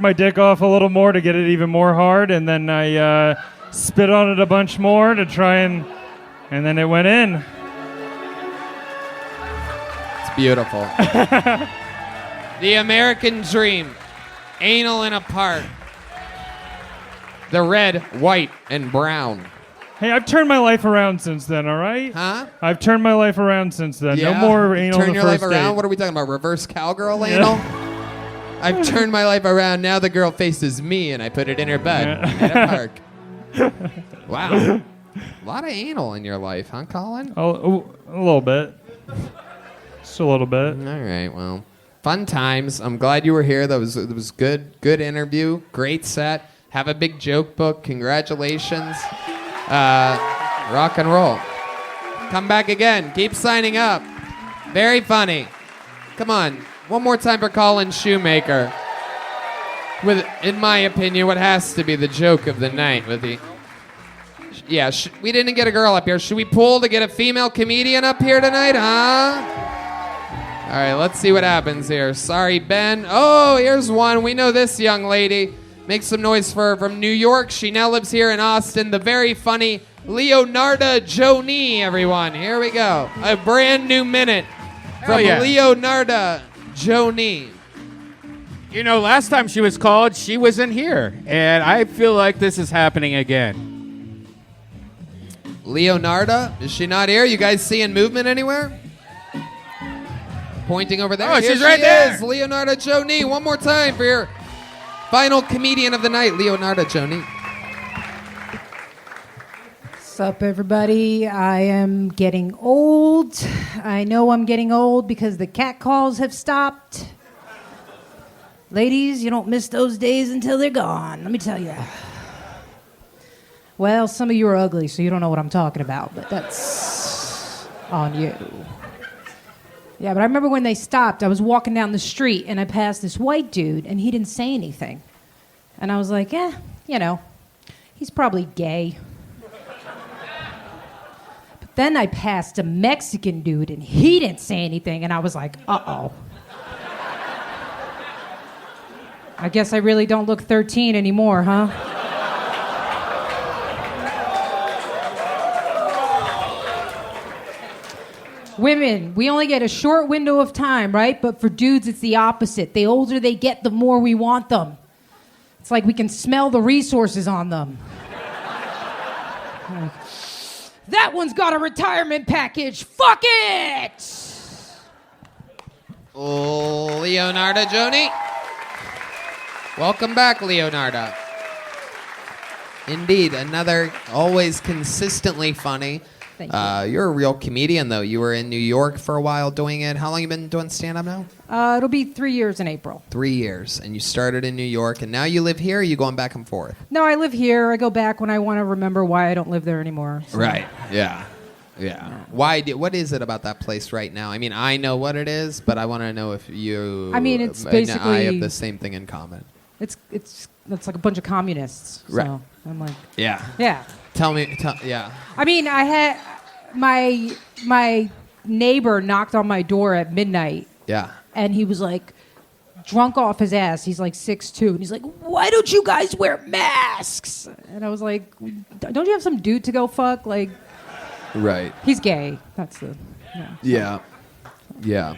my dick off a little more to get it even more hard, and then I spit on it a bunch more to try and then it went in. It's beautiful. The American dream. Anal in a park. The red, white, and brown. Hey, I've turned my life around since then. All right? Huh? I've turned my life around since then. No more anal Turn in the your life first around? date. What are we talking about? Reverse cowgirl anal? I've turned my life around. Now the girl faces me, and I put it in her butt at a park. Wow. A lot of anal in your life, huh, Colin? Oh, a little bit. Just a little bit. All right, well, fun times. I'm glad you were here. It was good interview. Great set. Have a big joke book. Congratulations. Rock and roll. Come back again. Keep signing up. Very funny. Come on. One more time for Colin Shoemaker. With, in my opinion, what has to be the joke of the night. With the, yeah, we didn't get a girl up here. Should we pull to get a female comedian up here tonight, huh? All right, let's see what happens here. Sorry, Ben. Oh, here's one. We know this young lady. Make some noise for her from New York. She now lives here in Austin. The very funny Leonarda Joni, everyone. Here we go. A brand new minute from yeah. Leonarda Joni. You know, last time she was called, she wasn't here. And I feel like this is happening again. Leonarda, is she not here? You guys seeing movement anywhere? Pointing over there. Oh, Here she's right she there. is, Leonarda Joni. One more time for your final comedian of the night, Leonarda Joni. What's up, everybody? I am getting old. I know I'm getting old because the cat calls have stopped. Ladies, you don't miss those days until they're gone. Let me tell you. Well, some of you are ugly, so you don't know what I'm talking about, but that's on you. Yeah, but I remember when they stopped, I was walking down the street, and I passed this white dude, and he didn't say anything. And I was like, you know, he's probably gay. But then I passed a Mexican dude, and he didn't say anything, and I was like, uh-oh. I guess I really don't look 13 anymore, huh? Women, we only get a short window of time, right? But for dudes, it's the opposite. The older they get, the more we want them. It's like we can smell the resources on them. Like, that one's got a retirement package. Fuck it! Oh, Leonarda Joni. Welcome back, Leonarda. Indeed, another always consistently funny. Thank you. You're a real comedian, though. You were in New York for a while doing it. How long you been doing stand-up now? It'll be 3 years in April. 3 years. And you started in New York, and now you live here, or are you going back and forth? No, I live here. I go back when I want to remember why I don't live there anymore. So. Right. Yeah. Yeah. What is it about that place right now? I mean, I know what it is, but I want to know if you I mean, it's and basically- I have the same thing in common. It's like a bunch of communists. So Right. I'm like, Yeah. yeah. Yeah. I mean, I had my neighbor knocked on my door at midnight, Yeah. and he was like drunk off his ass. He's like 6'2", and he's like, "Why don't you guys wear masks?" And I was like, "Don't you have some dude to go fuck?" Like, Right. he's gay. That's the Yeah. Yeah.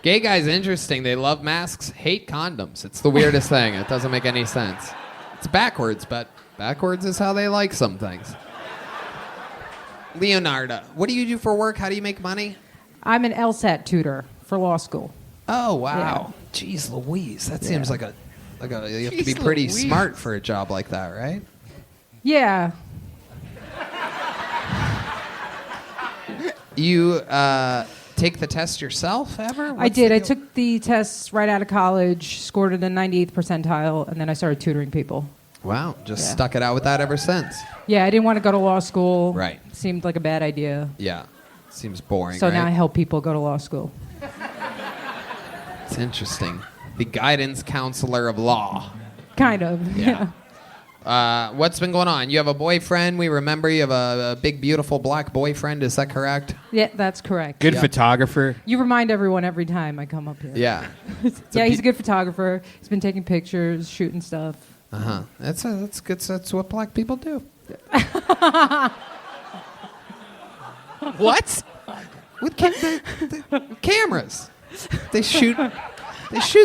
Gay guys, interesting. They love masks, hate condoms. It's the weirdest thing. It doesn't make any sense. It's backwards, but Backwards is how they like some things. Leonarda, what do you do for work? How do you make money? I'm an LSAT tutor for law school. Oh, wow. Jeez Louise, that seems like a you have to be pretty smart for a job like that, right? Yeah. You take the test yourself ever? I did. I took the tests right out of college, scored in the 98th percentile, and then I started tutoring people. Wow, just stuck it out with that ever since. Yeah, I didn't want to go to law school. Right. Seemed like a bad idea. Yeah, seems boring, So right? now I help people go to law school. It's interesting. The guidance counselor of law. Kind of, yeah. What's been going on? You have a boyfriend. We remember you have a big, beautiful black boyfriend. Is that correct? Yeah, that's correct. Good photographer. You remind everyone every time I come up here. Yeah. Yeah, he's a good photographer. He's been taking pictures, shooting stuff. Uh-huh. That's good. That's what black people do. What? With cameras. They shoot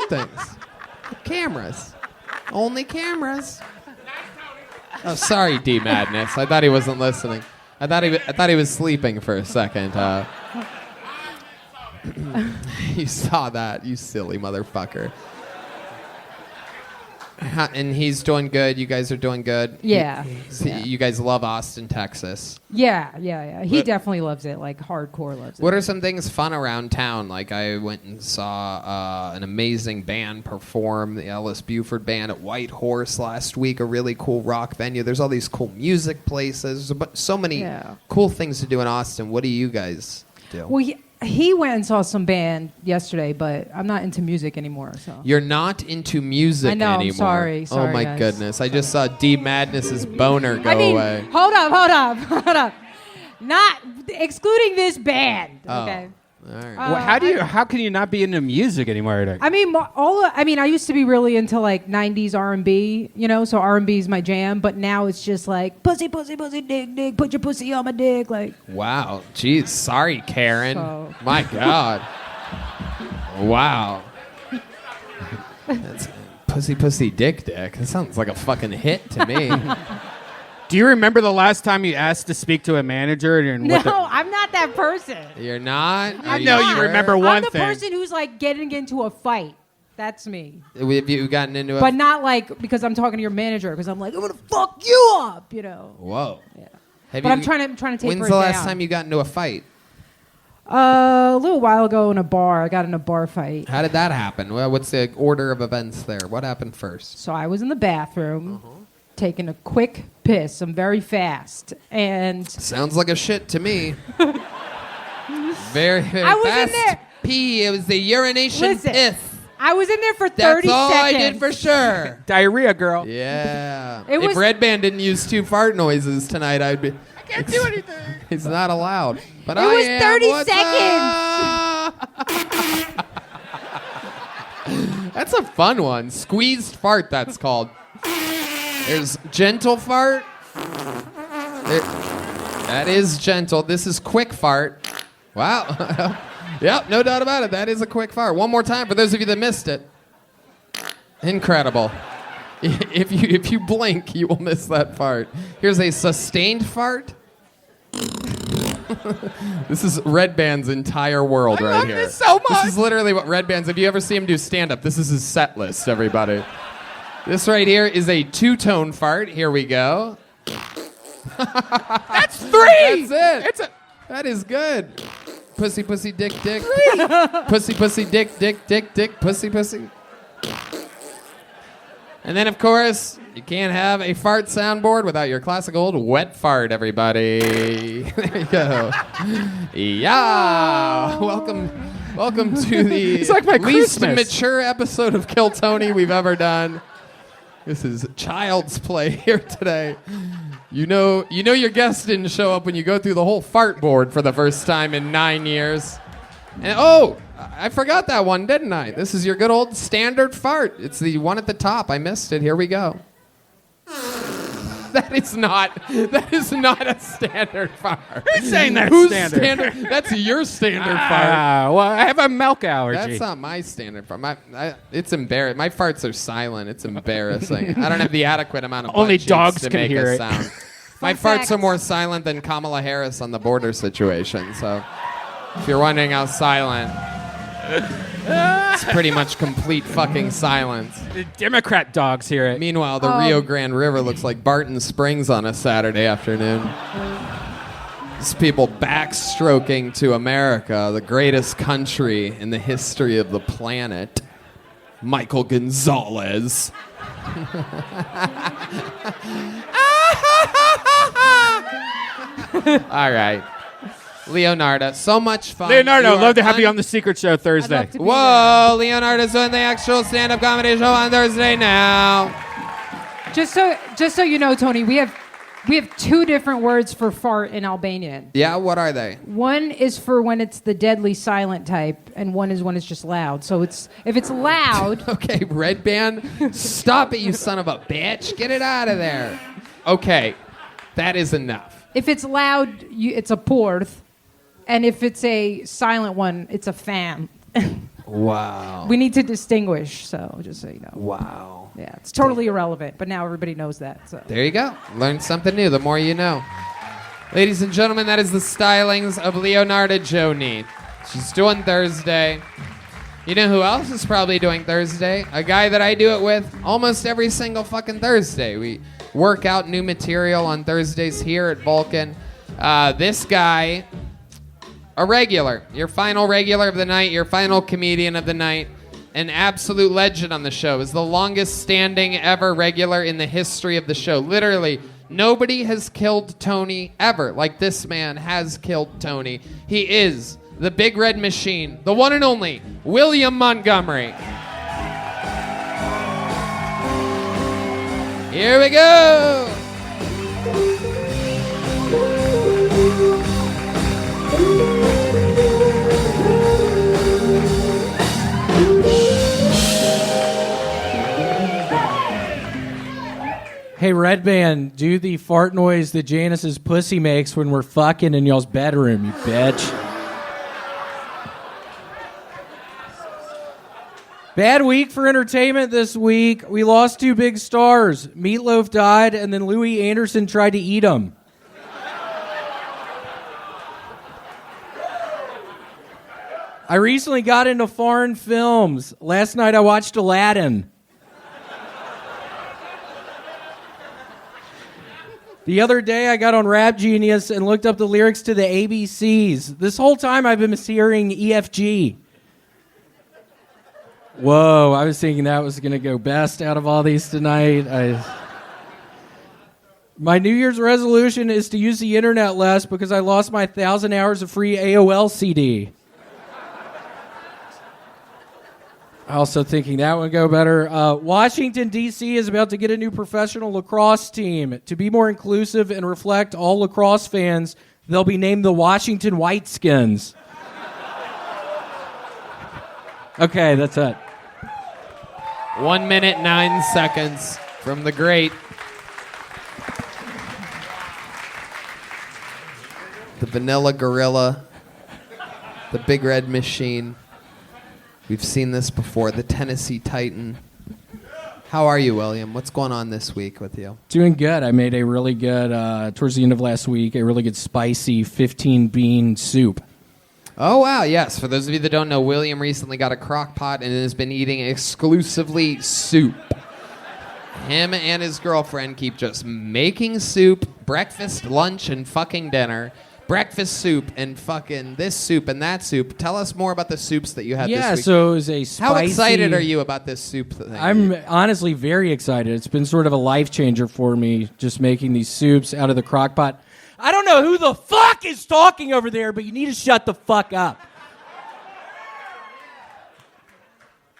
things. With cameras. Only cameras. Oh, sorry, D Madness. I thought he wasn't listening. I thought he was sleeping for a second. You saw that, you silly motherfucker. And he's doing good. You guys are doing good. Yeah. You guys love Austin, Texas. Yeah. He definitely loves it, like hardcore loves it. What are some things fun around town? Like I went and saw an amazing band perform, the Ellis Buford Band at White Horse last week, a really cool rock venue. There's all these cool music places, but so many cool things to do in Austin. What do you guys do? Well, he went and saw some band yesterday, but I'm not into music anymore. So You're not into music I know, anymore. I'm sorry. Oh my guys. goodness. I just saw D Madness's boner go away. Hold up. Not excluding this band. Okay. All right. How can you not be into music anymore? I mean, I used to be really into like '90s R&B, so R&B is my jam. But now it's just like pussy, dick, put your pussy on my dick, like. Wow. Jeez. Sorry, Karen. So. My God. Wow. That's pussy, dick. That sounds like a fucking hit to me. Do you remember the last time you asked to speak to a manager? No, I'm not that person. You're not? I know you remember one I'm the thing. person who's like getting into a fight. That's me. Have you gotten into But not like because I'm talking to your manager, because I'm like, I'm gonna fuck you up, Whoa. Yeah. Have But I'm trying to taper When's it the last down. time you got into a fight? A little while ago in a bar. I got in a bar fight. How did that happen? Well, what's the order of events there? What happened first? So I was in the bathroom taking a quick piss. I'm very fast. And Sounds like a shit to me. Very, very I was fast in there. pee. It was the urination Listen, piss. I was in there for 30 That's all seconds. I did for sure. Diarrhea, girl. Yeah. It if was- Redban didn't use 2 fart noises tonight, I'd be. I can't do anything. It's not allowed. But It I was am. 30 What's up? That's a fun one. Squeezed fart, that's called. There's gentle fart. That is gentle. This is quick fart. Wow. Yep, no doubt about it. That is a quick fart. One more time for those of you that missed it. Incredible. If you blink, you will miss that fart. Here's a sustained fart. This is Redban's entire world right here. this so much. This is literally what Redban's. If you ever see him do stand-up, this is his set list, everybody. This right here is a 2-tone fart. Here we go. That's 3. That's it. That is good. Pussy, dick. Pussy, dick, pussy. And then, of course, you can't have a fart soundboard without your classic old wet fart, everybody. There you go. Yeah. Welcome to the It's like my least Christmas. mature episode of Kill Tony we've ever done. This is child's play here today. You know your guest didn't show up when you go through the whole fart board for the first time in 9 years. And I forgot that one, didn't I? This is your good old standard fart. It's the one at the top. I missed it. Here we go. That is not a standard fart. Who's saying that's Who's standard? That's your standard fart. Well, I have a milk allergy. That's not my standard fart. It's embarrassing. My farts are silent. It's embarrassing. I don't have the adequate amount of Only butt cheeks dogs to can make hear a it. sound. My farts are more silent than Kamala Harris on the border situation. So, if you're wondering how silent, it's pretty much complete fucking silence. The Democrat dogs hear it. Meanwhile, the Rio Grande River looks like Barton Springs on a Saturday afternoon. These people backstroking to America, the greatest country in the history of the planet. Michael Gonzales. All right. Leonardo, so much fun. Leonardo, You love are to have you on the Secret Show Thursday. Whoa, Leonardo's doing the actual stand-up comedy show on Thursday now. Just so you know, Tony, we have two different words for fart in Albanian. Yeah, what are they? One is for when it's the deadly silent type, and one is when it's just loud. So if it's loud. Okay, Redban, stop it, you son of a bitch. Get it out of there. Okay, that is enough. If it's loud, it's a porth, and if it's a silent one, it's a fan. Wow. We need to distinguish, so just so you know. Wow. Yeah, it's totally irrelevant, but now everybody knows that. So. There you go. Learn something new. The more you know. Ladies and gentlemen, that is the stylings of Leonardo Joni. She's doing Thursday. You know who else is probably doing Thursday? A guy that I do it with almost every single fucking Thursday. We work out new material on Thursdays here at Vulcan. This guy, a regular. Your final regular of the night, your final comedian of the night. An absolute legend on the show. Is the longest standing ever regular in the history of the show. Literally, nobody has killed Tony ever like this man has killed Tony. He is the Big Red Machine, the one and only William Montgomery. Here we go. Hey, Redban, do the fart noise that Janice's pussy makes when we're fucking in y'all's bedroom, you bitch. Bad week for entertainment this week. We lost two big stars. Meatloaf died, and then Louis Anderson tried to eat him. I recently got into foreign films. Last night I watched Aladdin. The other day, I got on Rap Genius and looked up the lyrics to the ABCs. This whole time, I've been mishearing EFG. Whoa, I was thinking that was going to go best out of all these tonight. My New Year's resolution is to use the internet less because I lost my 1,000 hours of free AOL CD. Also thinking that would go better. Washington, D.C. is about to get a new professional lacrosse team. To be more inclusive and reflect all lacrosse fans, they'll be named the Washington Whiteskins. Okay, that's it. 1 minute, 9 seconds from the great. The Vanilla Gorilla. The Big Red Machine. We've seen this before. The Tennessee Titan. How are you, William? What's going on this week with you? Doing good. I made a really good, towards the end of last week, a really good spicy 15-bean soup. Oh, wow, yes. For those of you that don't know, William recently got a crock pot and has been eating exclusively soup. Him and his girlfriend keep just making soup, breakfast, lunch, and fucking dinner. Breakfast soup and fucking this soup and that soup. Tell us more about the soups that you had this week. Yeah, so it was a spicy... How excited are you about this soup thing? I'm honestly very excited. It's been sort of a life changer for me, just making these soups out of the crock pot. I don't know who the fuck is talking over there, but you need to shut the fuck up.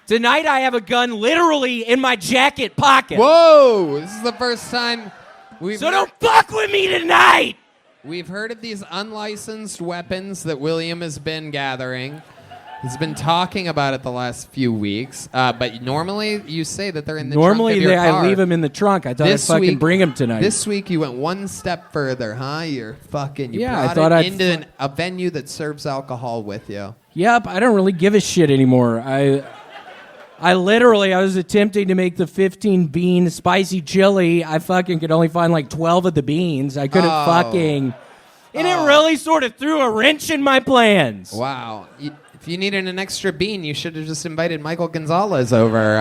Tonight I have a gun literally in my jacket pocket. Whoa! This is the first time we've... So don't fuck with me tonight! We've heard of these unlicensed weapons that William has been gathering. He's been talking about it the last few weeks, but normally you say that they're in the Normally trunk of your car. I leave them in the trunk. I thought I'd fucking bring them tonight. This week you went one step further, huh? You brought I'd it into a venue that serves alcohol with you. Yep, I don't really give a shit anymore. I was attempting to make the 15 bean spicy chili. I fucking could only find like 12 of the beans. I couldn't fucking... And it really sort of threw a wrench in my plans. Wow. If you needed an extra bean, you should have just invited Michael Gonzales over.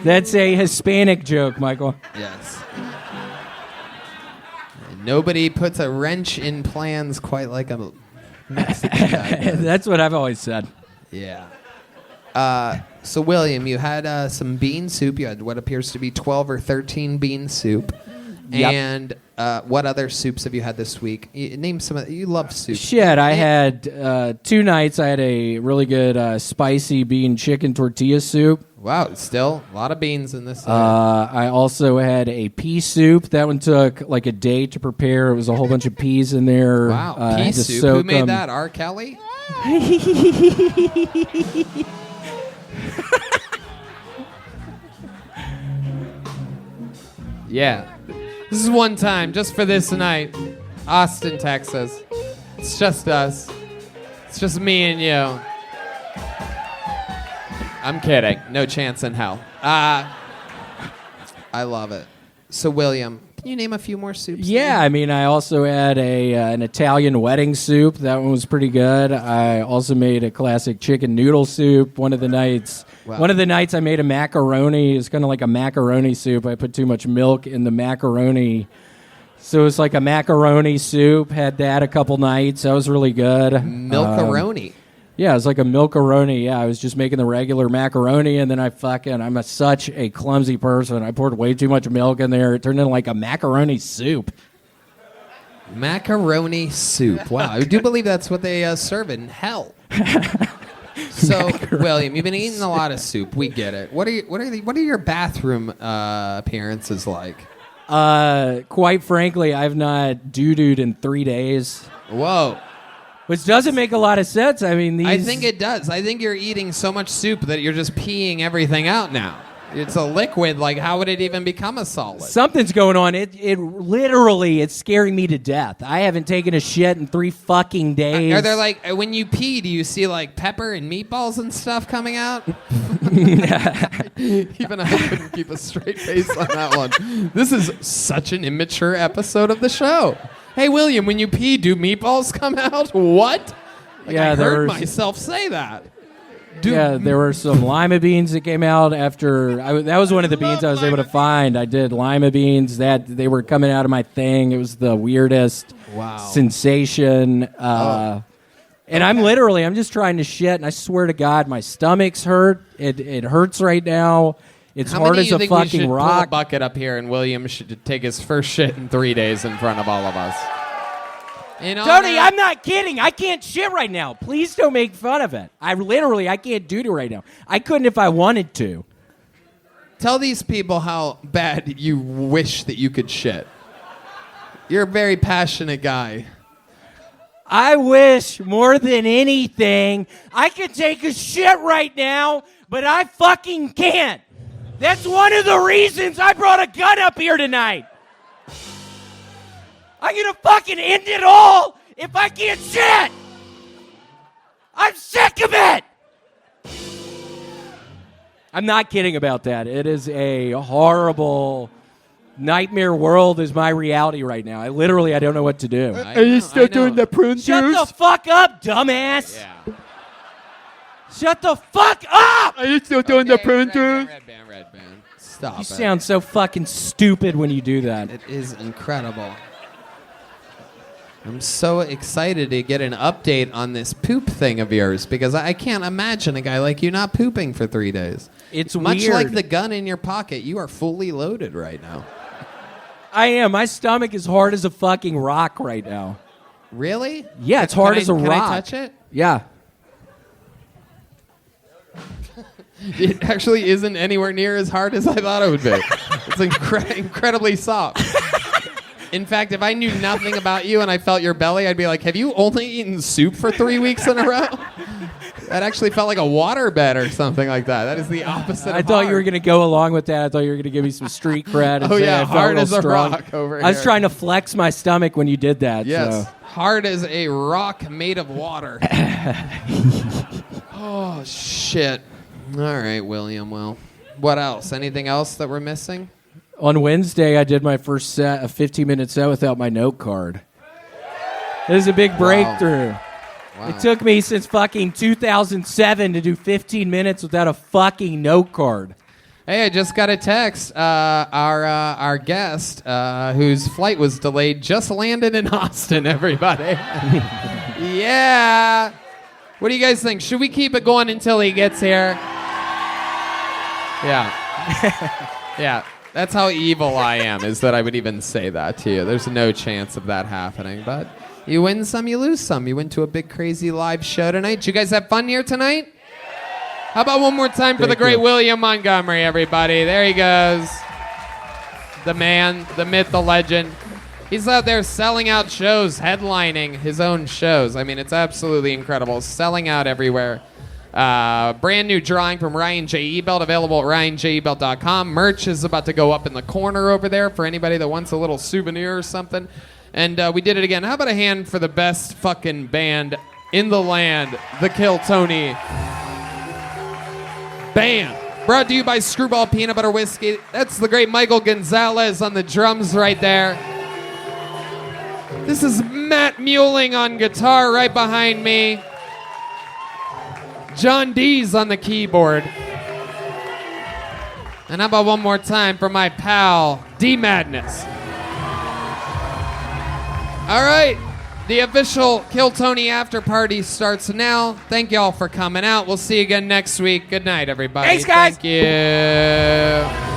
That's a Hispanic joke, Michael. Yes. Nobody puts a wrench in plans quite like a Mexican guy. That's what I've always said. Yeah. So, William, you had some bean soup. You had what appears to be 12 or 13 bean soup. Yep. And what other soups have you had this week? Name some of you love soup. Shit, I had 2 nights. I had a really good spicy bean chicken tortilla soup. Wow, still a lot of beans in this. I also had a pea soup. That one took like a day to prepare. It was a whole bunch of peas in there. Wow, pea soup. Who made that? R. Kelly? Yeah. This is one time, just for this night. Austin, Texas. It's just us. It's just me and you. I'm kidding. No chance in hell. I love it. So, William, can you name a few more soups? Yeah, I mean, I also had an Italian wedding soup. That one was pretty good. I also made a classic chicken noodle soup one of the nights. Wow. One of the nights I made a macaroni. It's kind of like a macaroni soup. I put too much milk in the macaroni. So it's like a macaroni soup. Had that a couple nights. That was really good. Milkaroni. Yeah, it was like a milkaroni. Yeah, I was just making the regular macaroni, and then I'm such a clumsy person. I poured way too much milk in there. It turned into like a macaroni soup. Macaroni soup. Wow, I do believe that's what they serve in hell. So, William, you've been eating a lot of soup. We get it. What are your bathroom appearances like? Quite frankly, I've not doo-dooed in 3 days. Whoa. Which doesn't make a lot of sense. I mean, I think it does. I think you're eating so much soup that you're just peeing everything out now. It's a liquid. Like, how would it even become a solid? Something's going on. It literally, it's scaring me to death. I haven't taken a shit in 3 fucking days. Are there like, when you pee, do you see like pepper and meatballs and stuff coming out? Even I couldn't keep a straight face on that one. This is such an immature episode of the show. Hey, William, when you pee, do meatballs come out? What? Like, yeah, I heard myself say that. There were some lima beans that came out after. That was one of the beans I was able to find. I did lima beans. They were coming out of my thing. It was the weirdest sensation. And I'm just trying to shit, and I swear to God, my stomach's hurt. It hurts right now. It's hard as a fucking rock. We should rock. pull a bucket up here, and William should take his first shit in 3 days in front of all of us. Tony, I'm not kidding. I can't shit right now. Please don't make fun of it. I can't do it right now. I couldn't if I wanted to. Tell these people how bad you wish that you could shit. You're a very passionate guy. I wish more than anything I could take a shit right now, but I fucking can't. That's one of the reasons I brought a gun up here tonight. I'm gonna fucking end it all if I can't shit. I'm sick of it. I'm not kidding about that. It is a horrible nightmare world is my reality right now. I don't know what to do. Are you still doing the prune Shut the fuck up, dumbass. Yeah. Shut the fuck up! Are you still doing the prune juice? Redban. Stop You sound so fucking stupid when you do that. It is incredible. I'm so excited to get an update on this poop thing of yours because I can't imagine a guy like you not pooping for 3 days. It's much weird. like the gun in your pocket. You are fully loaded right now. I am. My stomach is hard as a fucking rock right now. Really? Yeah, it's hard as a rock. Can I touch it? Yeah. It actually isn't anywhere near as hard as I thought it would be. It's incredibly soft. In fact, if I knew nothing about you and I felt your belly, I'd be like, have you only eaten soup for 3 weeks in a row? That actually felt like a waterbed or something like that. That is the opposite I of thought hard. you were going to go along with that. I thought you were going to give me some street cred. And Oh, say yeah, I felt hard real as a strong. rock over I was here. trying to flex my stomach when you did that. Yes, So. hard as a rock made of water. Oh, shit. All right, William, well, what else? Anything else that we're missing? On Wednesday, I did my first set, a 15-minute set without my note card. It was a big breakthrough. Wow. It took me since fucking 2007 to do 15 minutes without a fucking note card. Hey, I just got a text. Our guest, whose flight was delayed, just landed in Austin, everybody. Yeah. What do you guys think? Should we keep it going until he gets here? Yeah. Yeah. That's how evil I am, is that I would even say that to you. There's no chance of that happening, but you win some, you lose some. You went to a big, crazy live show tonight. Did you guys have fun here tonight? How about one more time for the great William Montgomery, everybody? There he goes. The man, the myth, the legend. He's out there selling out shows, headlining his own shows. I mean, it's absolutely incredible. Selling out everywhere. Brand new drawing from Ryan J. Ebelt, available at ryanjebelt.com. Merch is about to go up in the corner over there for anybody that wants a little souvenir or something. And we did it again. How about a hand for the best fucking band in the land, the Kill Tony Band. Brought to you by Screwball Peanut Butter Whiskey. That's the great Michael Gonzales on the drums right there. This is Matt Muehling on guitar right behind me. John Deas on the keyboard. And how about one more time for my pal, D Madness. All right, the official Kill Tony after party starts now. Thank y'all for coming out. We'll see you again next week. Good night, everybody. Thanks, guys. Thank you.